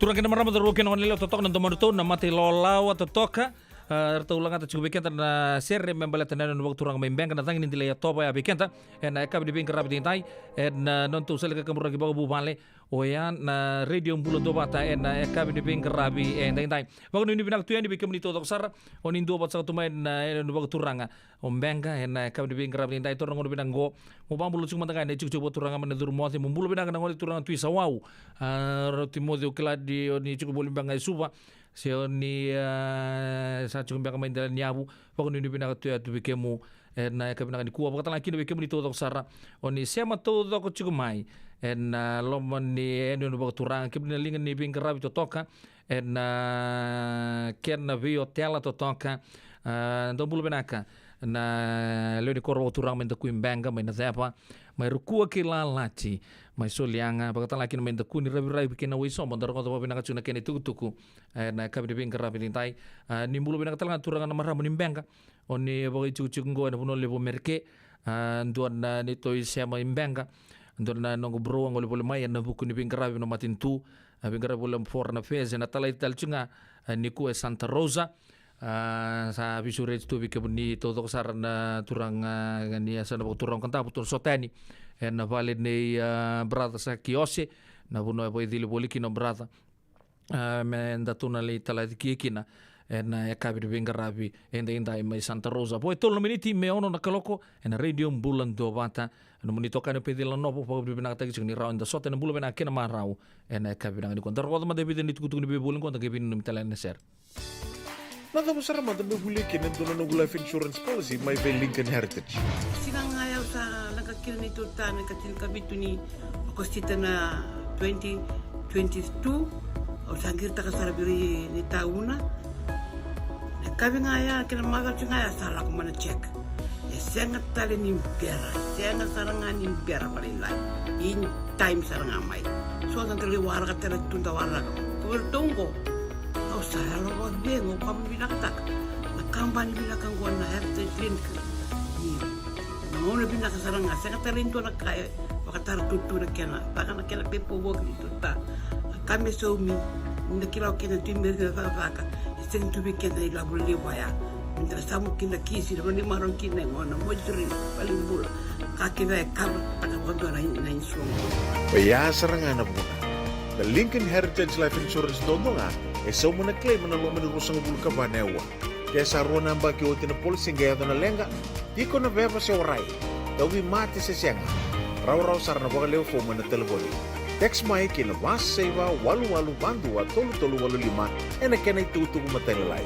Turang kena marama daru kena wanile totok nan tomato na mate lolau totoka erta ulang ata cukup bekenta na serre membala tanan no turang membeng kana tangin intile ya toba ya bekenta en ka bi bengka rabi tintai en non tu sele ka kamura ki bagu bale oyan na radio bulan do bata en ka bi bengka rabi en tintai bagu ni binak tu en bi kemni totok sar onin do bat sa tu main en bagu turanga ombenga en ka bi bengka rabi tintai torang no binang go mo bambulu cuma tanga ne cukup turanga man dur mo mo bulu binang na ngoli turanga tu sawau rotimo de kala di oni cukup bolim bangai suba Sioni sa cukup biang main dalam nyabu, pokoknya ni bina tu ya tu bikemu na ka bina ni kuwa pakata laki ni bikemu ni tu sara oni sema tu ko cukup mai na lomon ni enu no turang ke bina lingan ni bing kerabi to toka na ken na vi hotel to toka ndo bulu benaka na leo ni korbo turang men ku imbanga men zapa mai rukua kila laci mai solianga pakata laki no men ku ni rabi bikin na wiso mondar ko to bina ka cuna ken tuku na ka bina bing kerabi lintai ni bulu benaka talanga turang na marra menimbanga oni boy cucu ngo na puno lebo merke nduan na ni toi sema imbanga nduan na nongo bro ngole bole mai na buku ni bing kerabi no matintu bing kerabi bole for na fez na talai talcunga ni ku Santa Rosa sa bisure tu bike buni todo sarana turang ngani asana turang kanta putur sotani na vale nei brother sa kiose na buno boy dili boliki no brother men datuna le tala kikina na kabi bing kerabi ende indai mai Santa Rosa boy tolo miniti me ono na kaloko na radio bulan do bata no munito kan pe dilo no po bi binang tagi ni round da sota na bulan na kena marau na kabi binang ni kontar ko ma de ni tukutuk ni be bulan ko tagi bin no mitala na ser. Nada besar mata bebuli kena dona no life insurance policy my be Lincoln Heritage. Sinang ayaw sa nagkakil ni tuta nagkakil kabitu ni akostita na 2022 o sangir ta kasarabiri ni tauna. Kami ngaya kena magal ngaya salah ko mana check. Sangat tali ni biara, sangat sarangan ni biara paling lain. In time sarangan mai. So nanti warga tera tunda warga. Kau tunggu. Saya lawan dia, kamu bilang tak, nak kampanye bilang kan gua nak heritage link, ni, mau lebih nak sarang saya kata rindu nak kaya, pakar tutu nak kena, pakar nak kena pepo work itu tak, kami suami, nak kira kena timber ke apa, istri tu bikin dari labu liwaya, minta samu kena kisi, lalu ni marong kena ngona, mojuri paling bul, kaki saya kar, pakar kotor nain suami. Ya serangan apa? The Lincoln Heritage Life Insurance dondonga so muna claim na lo manurusang bulka banewa. Kaya sa ruwan ang bagi o tinapolisi gaya na lenga, di ko na beba siya oray. Dawi mati sa siyang. Raw-raw sar na baka leo foma na telefoni. Text mai kina mas saiba walu-walu bandu at tolu-tolu walu lima na kena itutugo matalilay.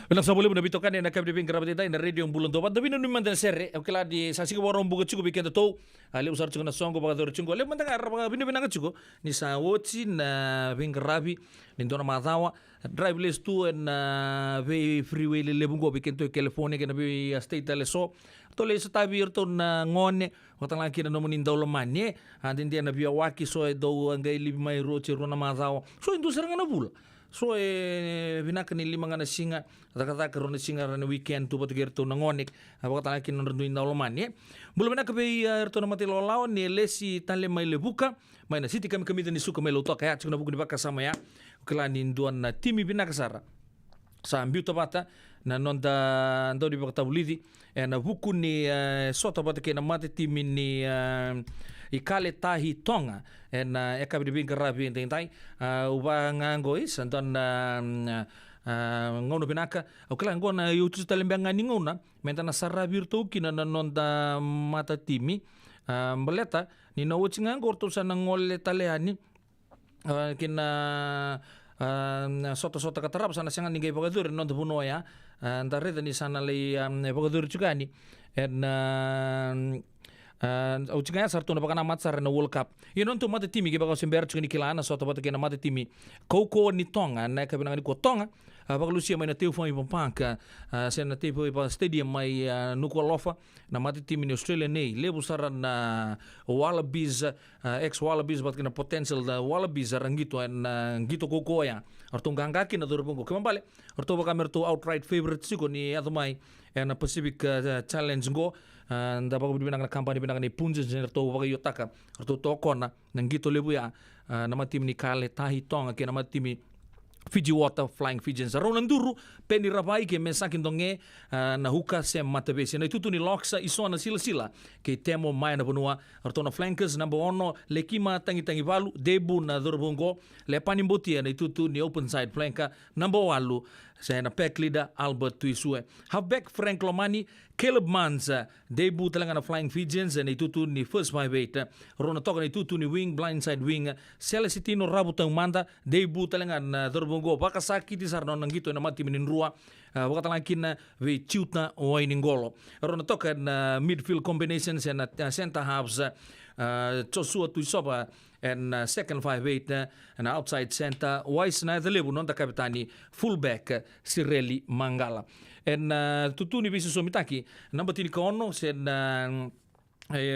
Bilang sa boleh bito kan na kabdi bing karabat na radio ang bulan dobat dabi nanu mandan serre o kala di sa sigo warong bugo chugo bikenda to ale usar chugo na songo baga dor chugo ale mandan arba binu binanga chugo ni sa woti na bing karabi ni dona madawa drive list tu na ve freeway le bungo bikento telefone ke na bi state tele so to le sa tabi to na ngone otang laki na nomunin daw lamanye andin dia na biya waki so do angai libi mai roche rona madawa so indu seranga na bula so binakan ni lima ngana singa kata karena singa rana weekend tu batu gerto nangonik apa kata laki nonduin daloman ye belum nak kebi erto na mati lolawan ni lesi tale mai lebuka mai na siti kami ni suka mai lotok ya cuna buku dibaka sama ya kelani duan na timi binak sara sa ambiu tabata na nonda ndo di bakta bulidi na buku ni sota bata ke na mati timi ni ikale tahi tonga na ekabi bing karabi entai uba ngango is anton ngono binaka o kala ngona yutu talembanga ni ngona mentana sarabir to kina na nonda mata timi beleta ni no wichinga ngorto sana ngole taleani kina soto katarap sana sangan ni gay pagadur non buno ya antare ni sana le pagadur juga ni au cingaya sarto na baka namat sar na World Cup inon tu mata timi ke baka sember chuni kilana so to bata ke na mata timi ko ni tonga na ka binang ni ko tonga baka lucia mai na teu foi pompanka sen na teu pa stadium mai nuko lofa na mata timi ni Australia nei lebu sar na Wallabies ex Wallabies bat na potential da Wallabies rangito na ngito ko ya artung gangaki na dorbo ko kemambale arto baka merto outright favorite siko ni atomai na Pacific Challenge go nda bago binang na kampanye binang ni punjes to baga yotaka to tokona nangito lebu ya nama tim ni kale tahi tonga ke nama timi Fiji Water Flying Fijians Ronan Duru peni rabai ke mensakin donge na huka se matabesi na tutu ni loksa isona sila ke temo mai na bonua artona flankers number 1 lekima tangi valu debu na dorbongo le panimbotia na tutu ni open side flanker number 1 saya na pack leader Albert Tuisue halfback Frank Lomani Caleb Manza debu talanga na Flying Fijians na tutu ni first 5-8 rona toka na tutu ni wing blindside wing Celestino Rabutang Manda debu talanga na dorbongo baka sakiti sarno nangito na mati meninrua wakatalakin we chiutna wainingolo rona toka na midfield combinations and center halves Joshua Tuisoba and second 5-8 and outside center Wise na the lebu non da kapitani fullback Sireli Mangala and tutuni bisi somitaki number tini kaono sen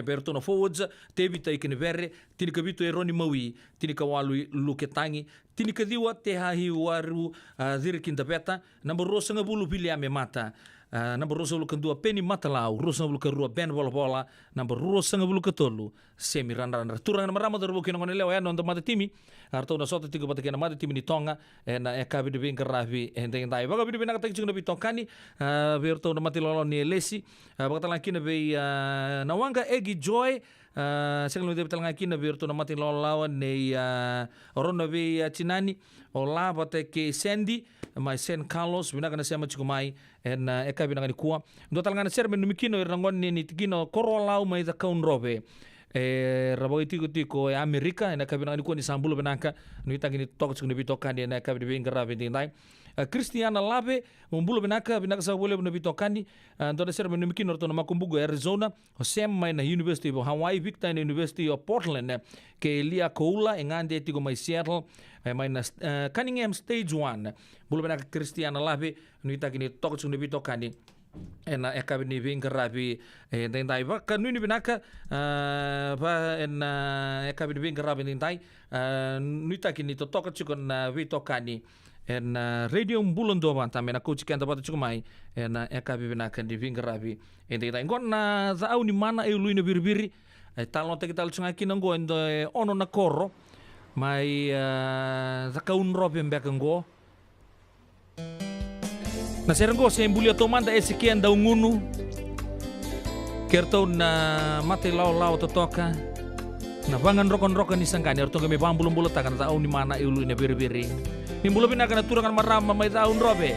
Bertono forwards Tevita Ikenevere tini kabito Eroni Maui tini kawalu Luketangi tini kadiwa tehahi waru Zirikinda Beta number rosa ngabulu Biliame Mata number rosa lukandua Penny Matalau rosa lukarua Ben Bola number rosa ngabulu katolu Semi Randa turang na marama darbo kinongone leo ya nonda mata timi arto na sota tigo patakena mata timi ni Tonga na ekabi de bingaravi endeng dai baga bi binaka tak chungna bitokani verto na matilolo ni Lesi baga talakina be na wanga Egi Joy Sekalo de talakina verto na matilolo ne orona be Chinani ola bateke Sandy mai Sen Carlos binaka na sema chikumai en ekabi na kuwa ndo talangana serbe numikino rangon ni tikino korolau mai da kaun robe rabawi tiko Amerika na kabina ni ko ni sambulo benaka no itangi ni toko chukune bitokani na kabina bingara bindai Cristiana Lave umbulo benaka sa bole no bitokani ndo ser menu mikino to na makumbugo Arizona Sam mai na University of Hawaii Victor na University of Portland ke Lia Koula engande tiko mai Seattle mai na Cunningham Stage 1 bulo benaka Cristiana Lave no itangi ni toko chukune bitokani ena ekabini bingarabi dendai ba kanuni binaka ba ena ekabini bingarabi dendai nuita kini to toka chukon vitokani en radio mbulundo banta mena coach kanda bata chukumai ena ekabi binaka di bingarabi dendai ngona za au ni mana e luina birbiri talon te kital chunga kinango endo ono na korro mai za kaun robe mbekango na serenggo se embulia tomanda esikian daungunu kerto na mate lau totoka na bangan rokon-rokon isangkani arto kami bambulum buletakan tahu ni mana iulu ina biri-biri nimbulu bina kana turangan marama mai taun robe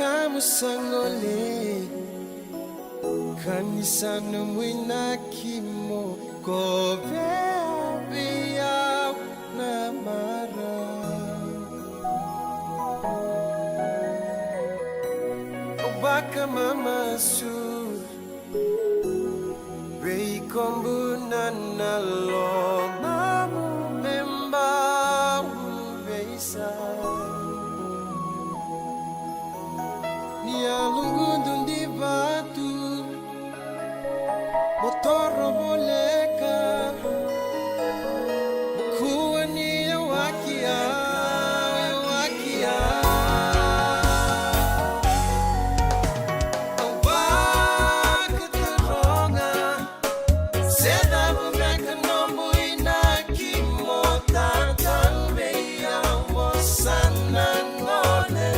kamusangole kanisano mwinakimo kovea na mara obaka mama su rei kombuna na lo mamu memba reisa Nia lungundu di batu Motoro boleka Kuwa niya wakia Wakia Awak teronga Seda bumeka nombu inaki Motatan beya Wasana ngole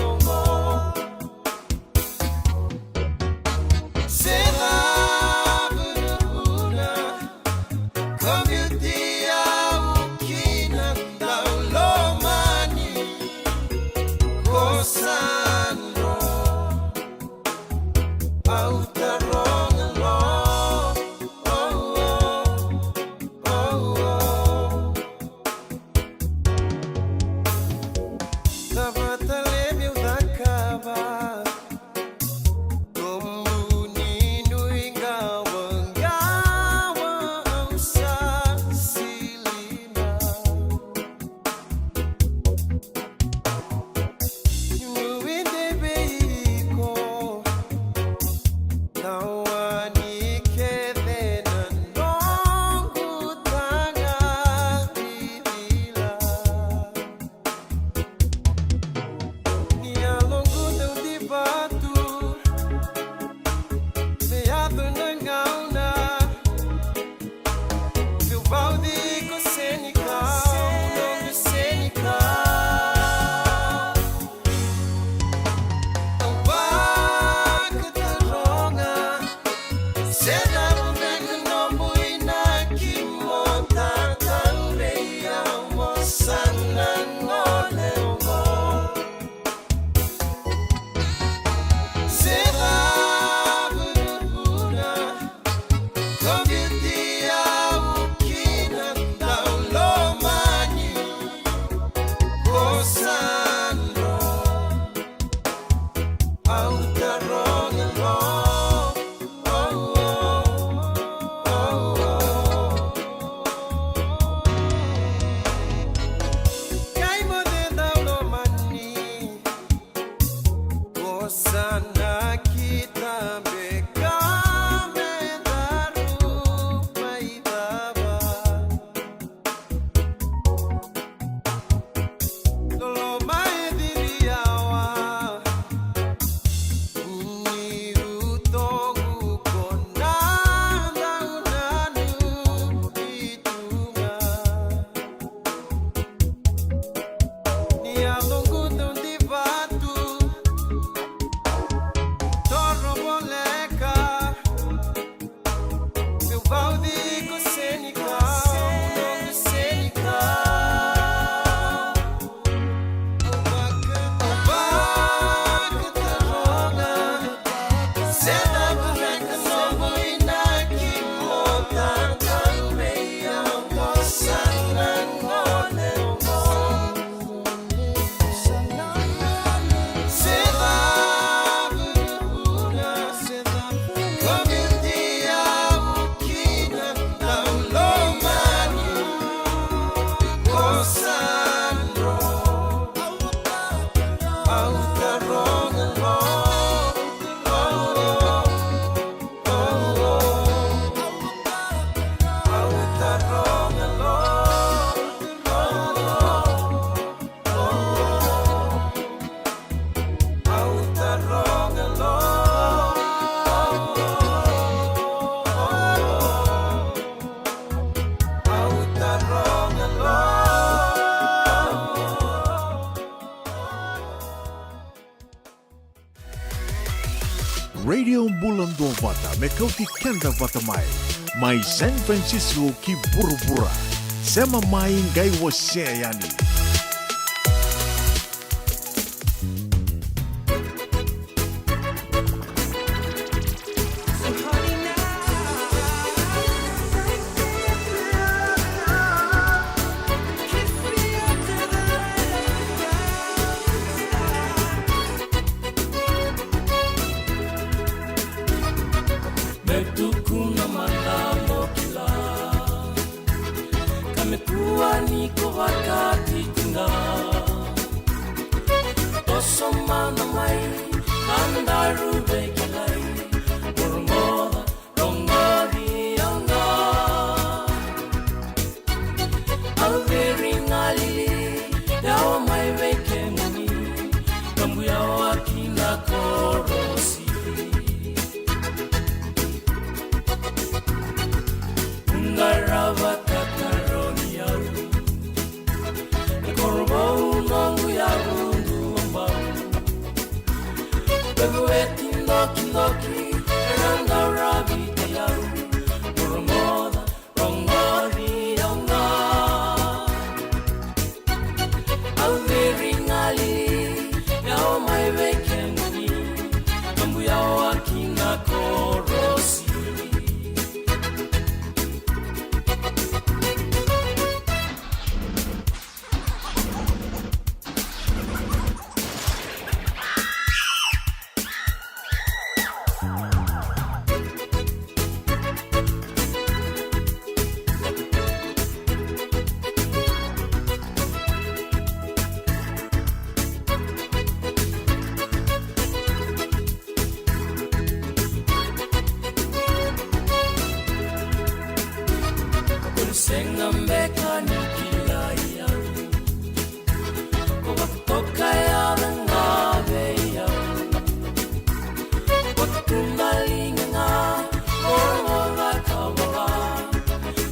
Radio Bulan Dua Vata me kau ti kenda vata mai San Francisco ki bura-bura sema mai ngai wase yani Yamekuwa niko wakati tuna Tosomana mai Andaru bekilai Urmoda rongari anga Alveri ngalili Yawa mai veke muni Kambu yawa kina korosi Ungarava kakaroni yaru Korbo unongu yaru Bebueti noki noki Eranga rabi te yaru Urumoda rongori yonga Alveri ngali Yao mai veke muni Kambu yao akina korosi Senga mbeka nikila yaru Koka ya ngave yaru Kotungalinga nga Orwa kawawa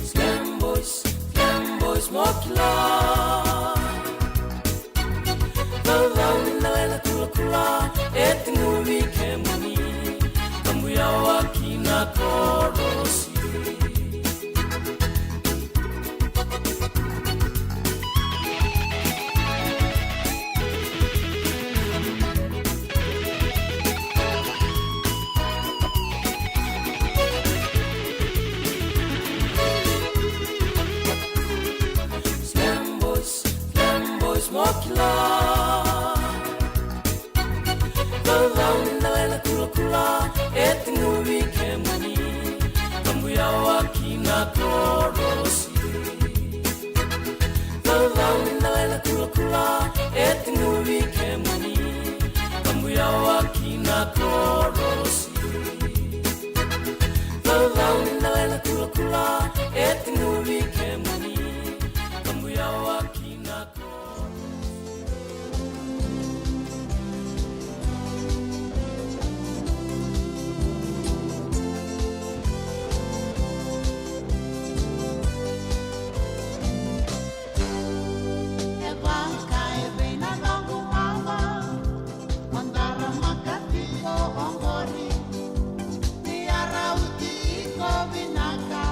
Slam boys mokila Lalang nalela kula kula Etingu wike muni Kambu ya wakina korosi Mokila Lalang nalela kula kula Etingu wike muni Kambu ya wakina korosi Lalang nalela kula kula Etingu wike muni Kambu ya wakina korosi Lalang nalela kula kula Etingu wike muni Kambu ya wakina korosi Ongori, ni arauti iko binaka,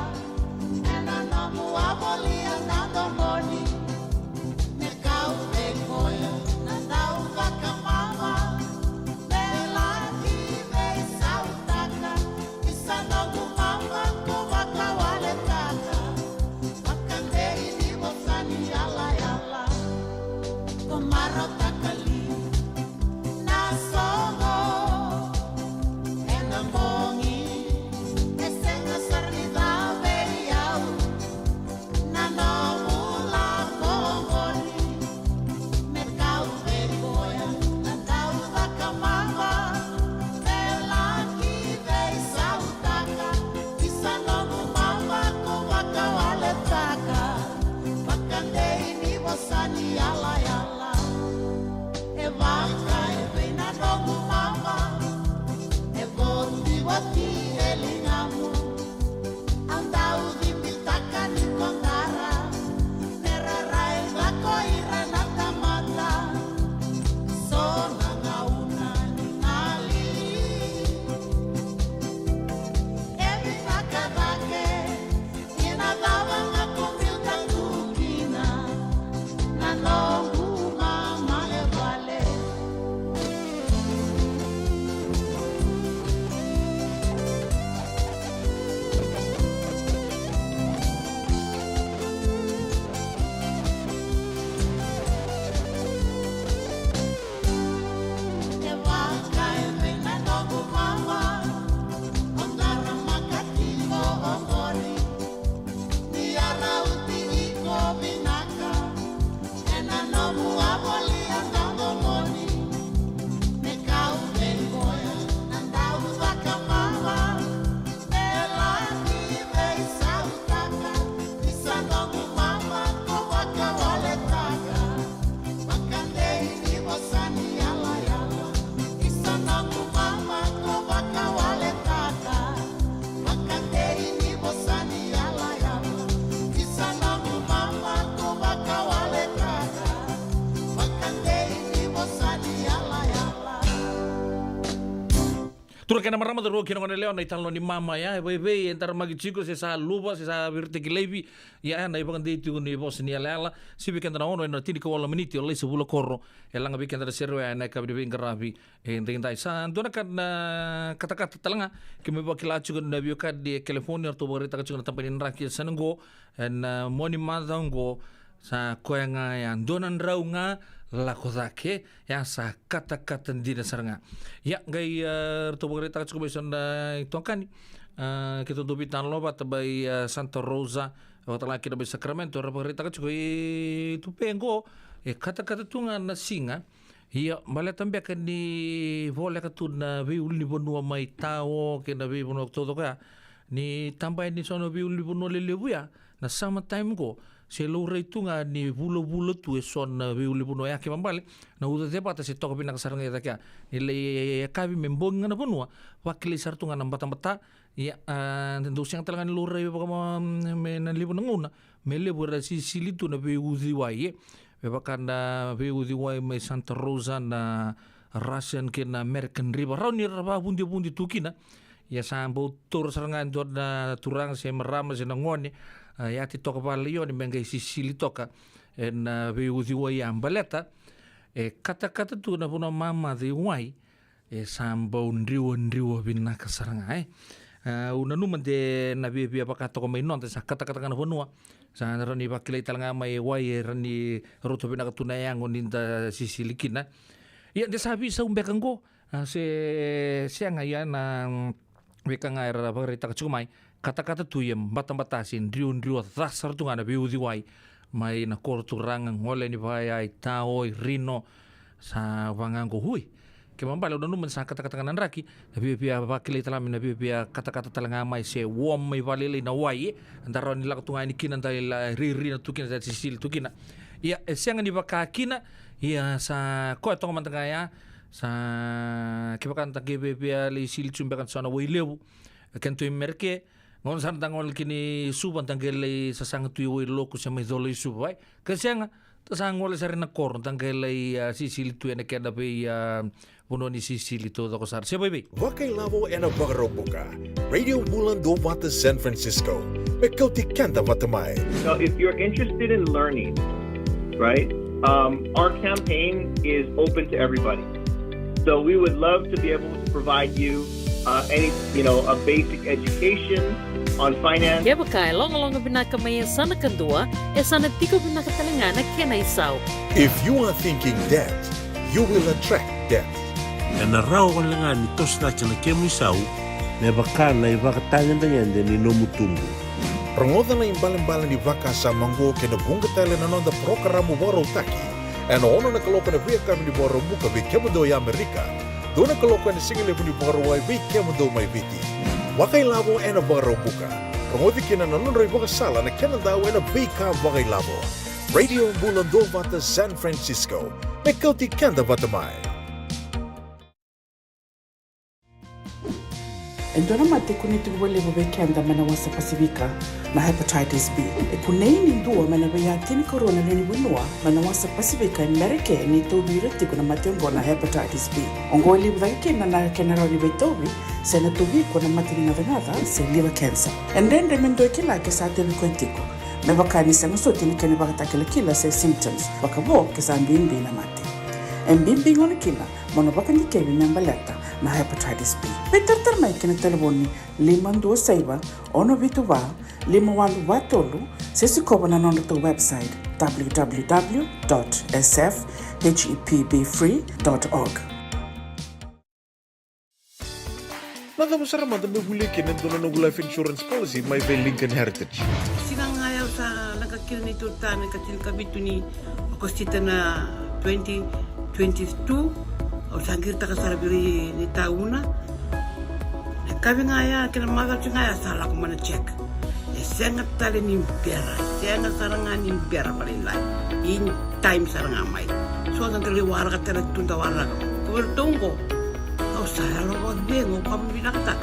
Tura kena marama ro kina ngone leo na italo ni mama ya bebe entar magi chico se sa luba se sa virte gilebi ya na iba kandi tu ni bos ni ala si weekend na ono na tini ko wala miniti ole se bulo korro elanga weekend na serwe na ka bi ngarabi entinda sa dona kan kata-kata talanga kemi ba kila chugo na biyo kad di California to bore ta chugo na tampani raki sanango en moni mazango sa koyanga ya donan raunga la kozake ya sa kata-kata dina saranga ya gai to bore ta chugo beson tongkani kita dubitan loba tabai Santa Rosa wata laki na Sacramento ra bore ta chugo tu pengo kata-kata tunga na singa iya mala tambia kan ni vola ka tuna vi uli bonua mai tao ke na vi bonua todo ka ni tambah ni sono vi uli bonua lelebu ya na sama time go se lo reitunga ni bulo tu son vi uli bonua ya ke mambale na uda de pata se toko pina kasaranga ya ka ni le kabi membonga na bonua wakili sartunga na bata ya tentu siang telangan lo rei baka me na libu nguna me lebu ra silitu na vi uzi wae Bebakan na veu diwai mai Santa Rosa na Russian ke na American River rauni raba bundi tukina ya sambo tur serangan dor na turang se merama se ngone ya ti toka valio ni mengai sisili toka en veu diwai ambaleta kata-kata tu na puna mama diwai sambo ndriwo bina kasaranga una numa de na bia baka toko mai non sa kata-kata kana bonua sa rani bakilai talanga mai wai rani roto bina katuna yang oninda sisilikina ya de sabi sa umbekango se sianga ya na bekanga era barita kachumai kata-kata tu yem batasin driu dasar tu ngana biudi wai mai na kortu ranga ngole ni vai tao rino sa wangango hui ke mambala udah numen sa kata-kata kanan raki nabi bia bakilai talami nabi bia kata-kata talanga mai se wom mai valele na wai antara ni lakutunga ni kina dai la riri na tukina sa sisil tukina ya siang ni bakakina ya sa ko to mantanga ya sa kibakan ta gebe bia le sil chumbekan sana wai lebu kan tu merke ngon san tangol kini suban tanggele sa sang tu wai loku sa mai dolo subai ke siang tasangol sa rin na kor tanggele sisil tu ene kada be puno ni sisili todo ko sar. Siapa ibi? Wakai lavo ena bagarobuka. Radio Bulan do Vata San Francisco. Mekauti kanta vatamai. So if you're interested in learning, right? Our campaign is open to everybody. So we would love to be able to provide you a basic education on finance. Ya bakai long binaka may sana kandua sana tiko binaka talangana kena isaw. If you are thinking that, you will attract that. Na rao kan lengan ni tos na chana kemu isau me baka na iba katanya ni nomu tumbu. Rengoda na imbalan-balan di vaka sa manggo ke na bunga tele na nonda programa boro taki. Ano ono na kaloka na via kami di boro buka bi kemudo ya Amerika. Do na kaloka na singile di boro wai bi kemudo mai biti. Wakai labo ena boro buka. Rengodi kina na nonda iba sala na kena daw ena bi ka wakai labo. Radio Bulan do Vata San Francisco. Mekauti kanda vatamai. Endona mate kuniti wale bobe kenda mana wasa Pasifika na hepatitis B. Kuneini ndua mana baya tini corona leni bunua mana wasa Pasifika Amerike ni tobi reti kuna matengo na hepatitis B. Ongoli bwaike na kenara ni betobi sena tobi kuna matini na venada se liver cancer. Endende mendo kila kesa teni kwentiko. Mebakani sa musoti ni kene bakata kila se symptoms. Bakabo kesa mbimbi na mate. Mbimbi ngoni kila monobaka ni kebi nyambaleta na hepatitis B. Peter mai kena telefoni 527 ono vituva 51 sisi koba na nondo to website www.sfhepbfree.org. Nada masara manda me huli kenen dono no life insurance policy mai ve Lincoln Heritage. Sinang ayaw sa nagkakil ni Tuta nagkakil kabitu ni Agostita na 2022 o sangir ta kasarabiri ni tauna kami ngaya kena magal ngaya salah ko mana check sengat tali ni bera sengat sarangan ni bera balilai in time sarang amai so ang kali wara ka tala tunda wara ko tunggo au saya lo wa bengo pam binaktak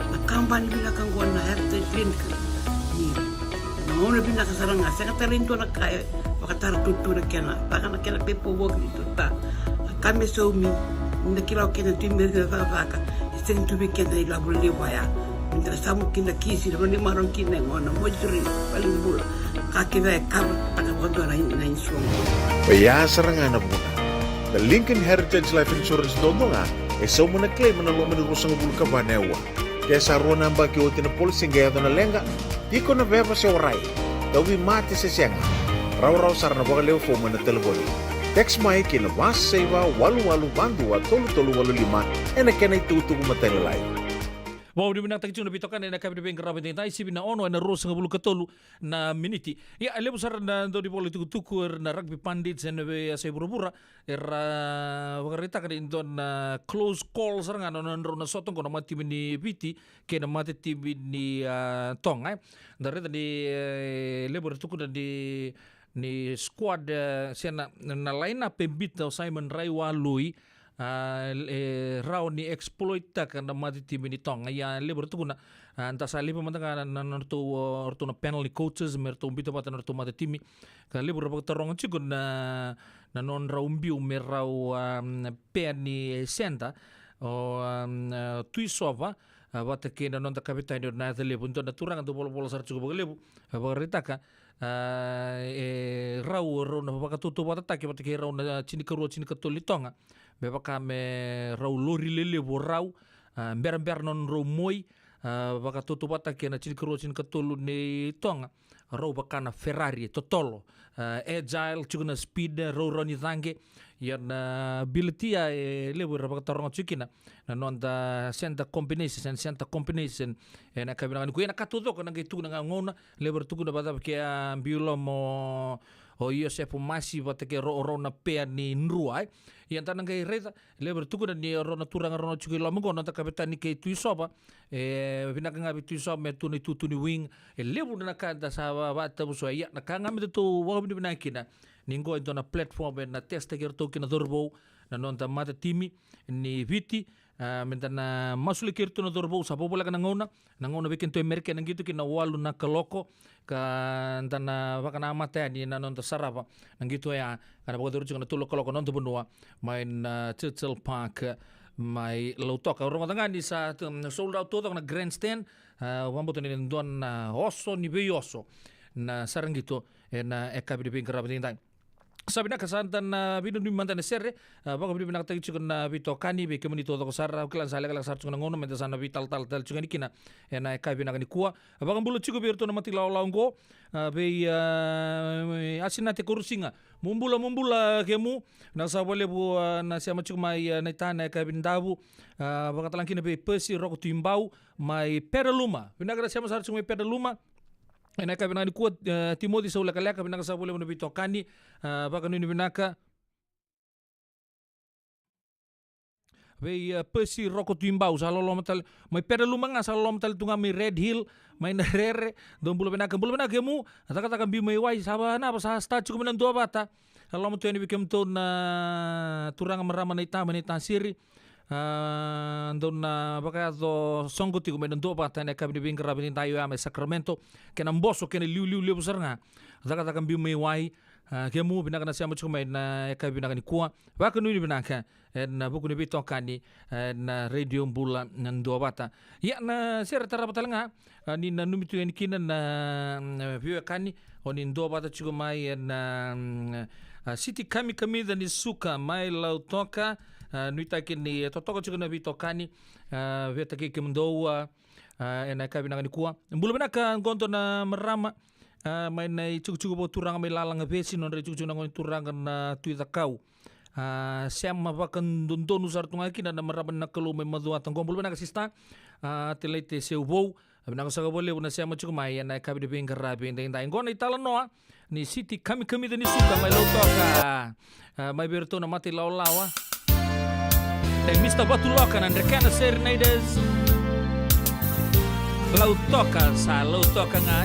na kampani binakang ko na heritage clinic ni no na binaka saranga sengat tali to na kaya pakatar tutu na kena pakana kena pepo wog ni tuta kami so mi na kilaw kena timber na vaka sering tu weekend dari labu liwaya. Minta samu kina kisi roni maron kina ngona mojuri paling bula. Kaki vai kamu pada waktu na insuang. Baya serangana buna. The Lincoln Heritage Life Insurance dodonga e so muna claim na lo mena rusang bulu ka banewa. Kaya sa rona amba ki otin na polisi ngaya na lenga. Iko na beba se orai. Dawi mati se sianga. Raw sarana bagaleo fo muna telefoni. Text mai ki na mas seiva walu bandu wa tolu walu lima ena kena itu materi lai. Wow, di minang tagicung na bitokan na kabi beng karabat ni taisi bina ono na ros ngabulu katolu na miniti. Ya lebu sar na do di poli tukur na rugby pandit sen be ase burubura era wagarita kan indon na close call sar ngano na sotong kono mati bini piti ke na mati tibi ni tong ai. Dari tadi lebu tukur di ni squad sena na line up bit Simon Raiwa Lui raw ni exploita kan na mati tim ni tong ya lebar tu kuna anta sali pemantang na orto na penalty coaches merto umbito pata orto mati timi kan lebar pa tarong chikun na non raw umbiu merraw pen ni senta o tuisova bata ke na non ta kapitaine na tele punto na turang tu bol sar chugo lebu bagarita raw na pakatuto bata take bata ke raw na chini katolitonga beba kame raw lori lele bo raw ber non raw moi baka tutu bata ke na chini katolu ne tonga raw baka na Ferrari totolo agile chuguna speed raw roni zange yan ability lebu baka tarong chukina na non da senta combination na kabina ku na katudo ko na gitu na ngona lebu tuku na bata ke biolo mo o Iosef masi bata ke ro na pe ni nruai yang tanang kay reza leber tuku na ni ro na turang ro na chuki lo mo na ta kapitan ni kay tuisoba pinaka tuisoba me tu ni wing lebu na kanta sa bata buso ya na kanga me to wa bi binakina ningo ito na platform na testa ker to kina dorbo na non ta mata timi ni viti mentana masuli ker to na dorbo sa popola kana ngona bikin to Amerika nang gitu kina walu na kaloko ka tana baka na mata ni na non ta sarapa nang gitu ya kana bago duru na tulo kaloko non to bunua main Churchill Park mai lautoka rongo tanga ni sa sold out to na grandstand wambo to ni don oso ni beyoso na sarang gitu na ekabi de karabatin tai sabi na kasantan na binu ni mantan serre baka binu nak tagi chukun na bito kani be kemuni to sara klan sala kala sar chukun ngono menta sana vital tal chukun kina na ekabi na ni kuwa baka bulu chuku berto na mati law ngo be asina te kursinga mumbula kemu na sabole bu na siama chuk mai na tana ekabi ndabu baka talangkina be pesi roko timbau mai peraluma binagra siama sar chukun peraluma ena ka binaka kuat Timothy sa ula kalaka binaka sa boleh menebito kani baka nuni binaka be pesi roko timbau sa lolo metal mai pera lumanga sa lolo metal tunga mai Red Hill mai narere don bulu binaka mu kata bi mai wai sabana apa sa sta cukup menan dua bata kalau mo tueni bikem to na turang marama na itama ni tasiri don baka do songo tigo me ndo pa tane kabini bin karabini tayo ame Sacramento kena mboso kena liu besarnga zaka kan bi me wai kemu binaka na siamo chuma na kabini na kuwa baka nuni binaka na buku ni bito kani na radio mbula ndo bata ya na sera tarapa talanga ni na numi tu kina na view kani oni ndo bata chuma na city kami da ni suka mai lautoka nuita kini totoko chuku na bito kani veta ki kimdoa ena kabi na kuwa mbulu binaka gonto na marama mai na chuku bo turang mai lalang besi non re chuku na turang na tuita kau siama bakan dondon usar tunga kina na marama na kalu mai madua tangom mbulu binaka sista telete seubo binaka saga boleh una siama chuku mai na kabi de bengara bende inda ngona itala noa ni city kami da ni suka mai lautoka mai berto na mati lawa Tem Mr. Batuloka and Recana Serenades Lautoka sa lautoka nga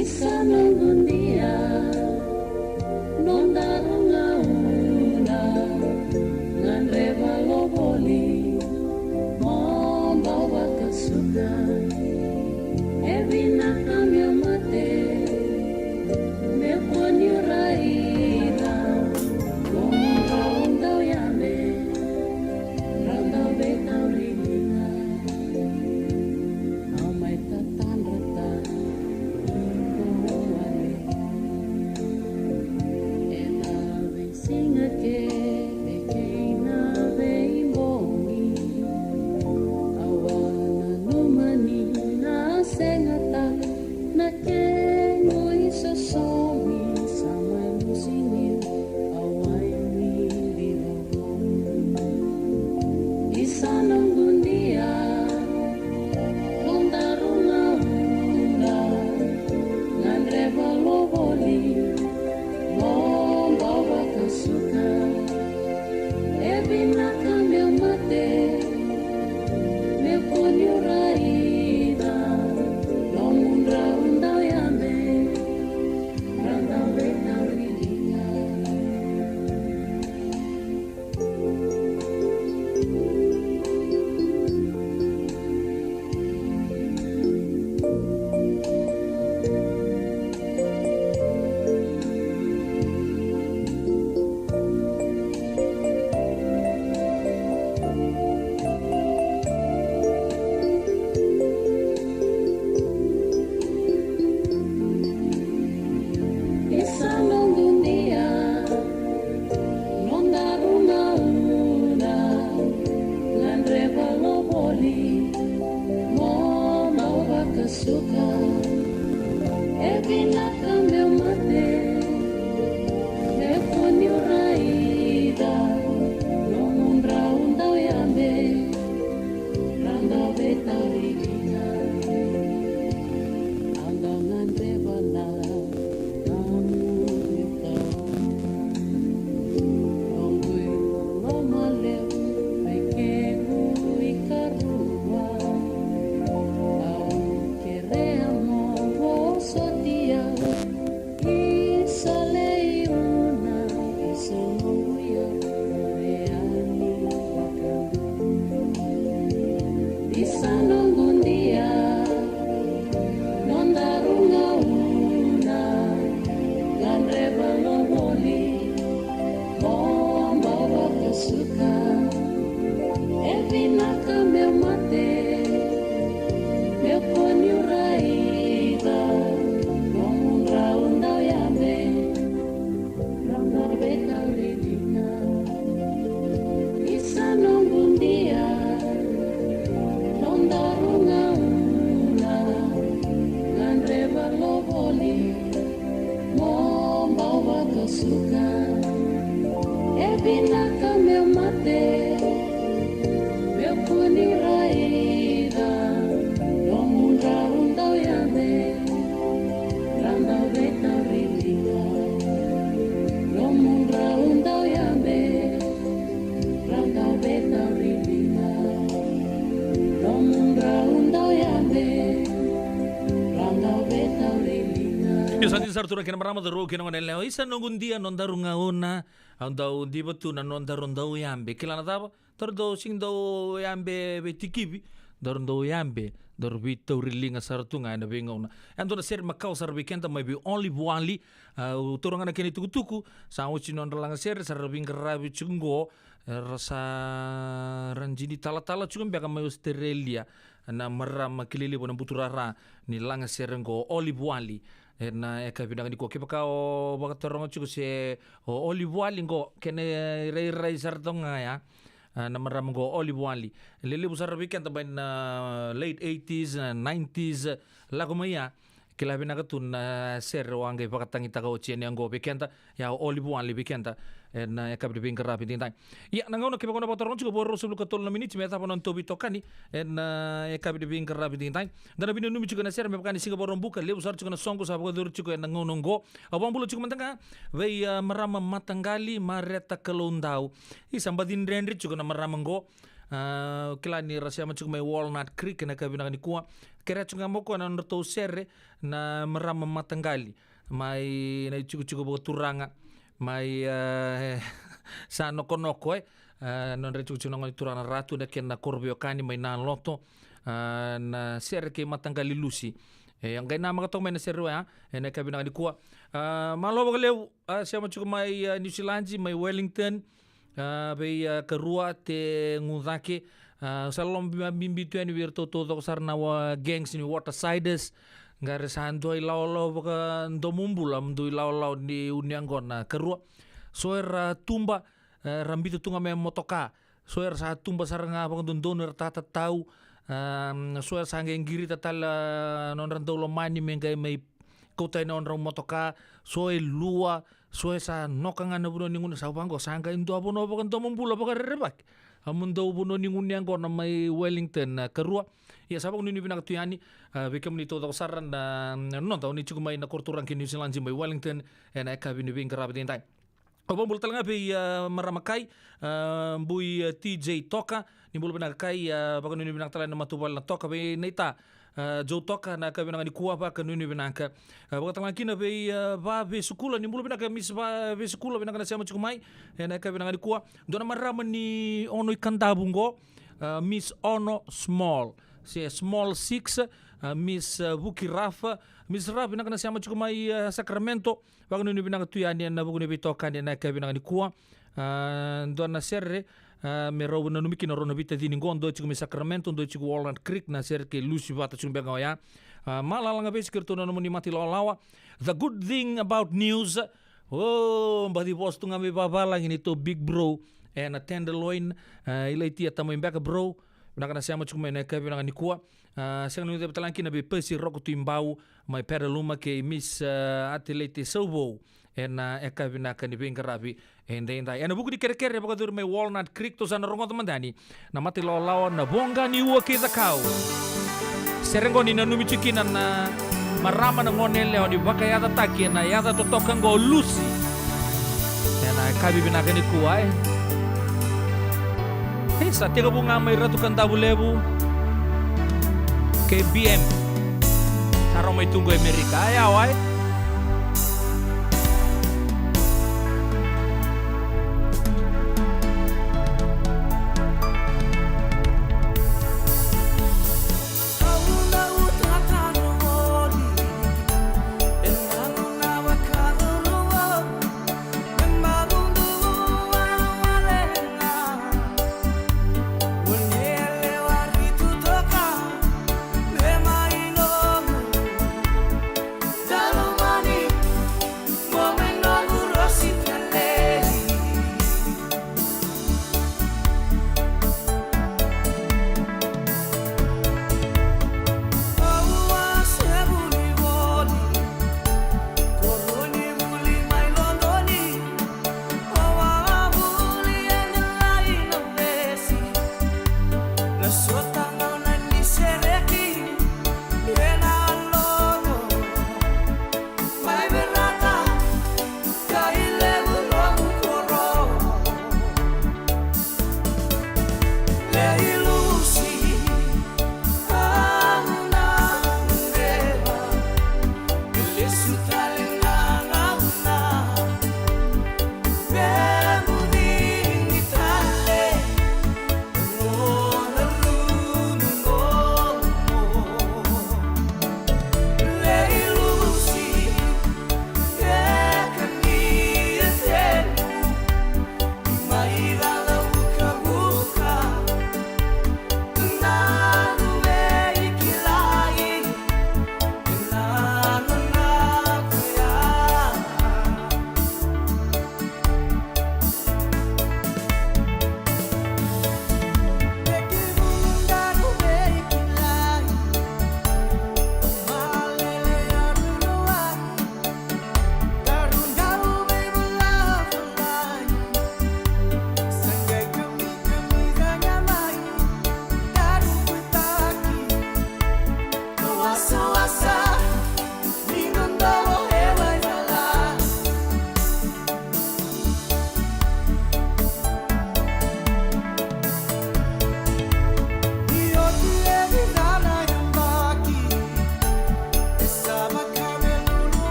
Isa nung dia non darunga una ngan reba loboli momba wakasuka evina kambio mate me poni raida lomunga undau yame randa beta ringa amai tatan rata Singa ke pekeina veimbongi awana numani na sengata na kengo isosomi sama lusini awai mililo isana ngundia londaruna ula nandreva lovoli Suka Evina cambia mate Me poni raida Lomundra undau yame Randa beta rilinga Sartura kena marama daro kena ngoneleo isa nongundia nondarunga una andau dibatu na nondarondau yambe kilana taba tordo singdo yambe betikibi dorndo yambe dorbito rilinga sartunga na bingona ando na ser makau sarbikenta maybe only wali utoranga na keni tukutuku sa uchi nonrlanga ser sarbing rabi chungo rasa ranjini tala-tala chungam biaka may Australia na marama kilili bona buturara ni langa serengo olive wali na eka binang ni ko kipa o baka torongo chuko se olive wali ngo kene rei sartonga ya na marama ngo olive wali lele busar weekend tabay na late 80s 90s lago maya kila binakatun na ser wangay pakatangita ko chene ngo weekend ya olive wali weekend na eka bibing karapi tintai ya nangaw na kipa ko na torongo chuko boro sebelum katol na minutes meta pa non tobi tokani na eka bibing karapi tintai dan binu numi chuko na ser mepakani singa boro buka le busar chuko na songko sa baka dur chuko nangaw nonggo abang bulu chuko mantanga vei marama matangali mareta kelondau isambadin rendri chuko na marama ngo kila ni rasia macam mai Walnut Creek na kabina ni kuwa kira chunga moko na ndoto serre na merama matanggali mai na chuku bo turanga mai sa noko non re chuku nongo turanga ratu na ken na korbio kani mai na loto na serre ke matanggali lusi yang gay nama katong may nasiro na kabina ni kuwa malo bagalew siya macam mai New Zealand mai Wellington bay karua te ngudake salom bimbi tuan wirto todo sarna wa gangs ni Watersiders ngare sando ilaw baka ndomumbula mdu ilaw ni uniangon na karua soer tumba rambito tunga me motoka soer sa tumba saranga bang dondoner tata tau soer sange ngiri tatal non rando lo mani mengai mai kota non ro motoka soe lua soe sa nokanga na buno ningun sa bango sanga indo abono baka ndomumbula baka rebak amundo buno ningun yang na mai Wellington karua ya sabang nini binak tuyani bekam ni todo saran na non tahu ni cukup mai na korturang ki New Zealand mai Wellington ena ka bini bing karabe dentai obong bul talanga be maramakai bui TJ Toka ni bul binak kai baka nini binak talana matubal na Toka be neita Joe Toka na ka binang ni kuwa ba ka nini binak baka talanga kina be ba be sukula ni bul binak mis ba be sukula binak na siya cukup mai ena ka binang ni kuwa dona marama ni ono ikandabungo Miss Ono Small Small 6 Miss Buki Rafa Miss Rafa binang na siya cukup mai Sacramento baka nini binak tuyani na buku ni bitoka ni na ka binang ni kuwa dona serre me robo na numiki na rona vita dini gondo chiku me Sacramento do chiku Walnut Creek na ser ke lusi vata chiku benga ya malalanga bes kirto na muni mati lawa. The good thing about news badi bos tunga me babalang ini to big bro and a tenderloin ilai tia tamo imbaka bro nakana siamo chiku me na ka benga ni kuwa siang nu de talanki na be pesi roko tu imbau mai peraluma ke Miss Atlete Sobo ena eka vina kan ibing karabi enda ena buku di kere-kere baka dur mai Walnut Creek to sana rongo temandani na mati lawan na bonga ni uwa ke zakau serengo ni nanu michikinan na marama na ngonele oni baka yata taki na yata totokan go lusi ena eka vina kan ikuai sa tiga bunga mai ratu kan tabulebu ke BM sarong mai tunggu Amerika ya wai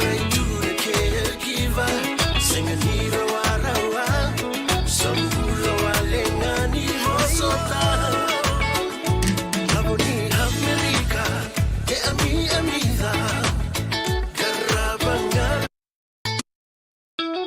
great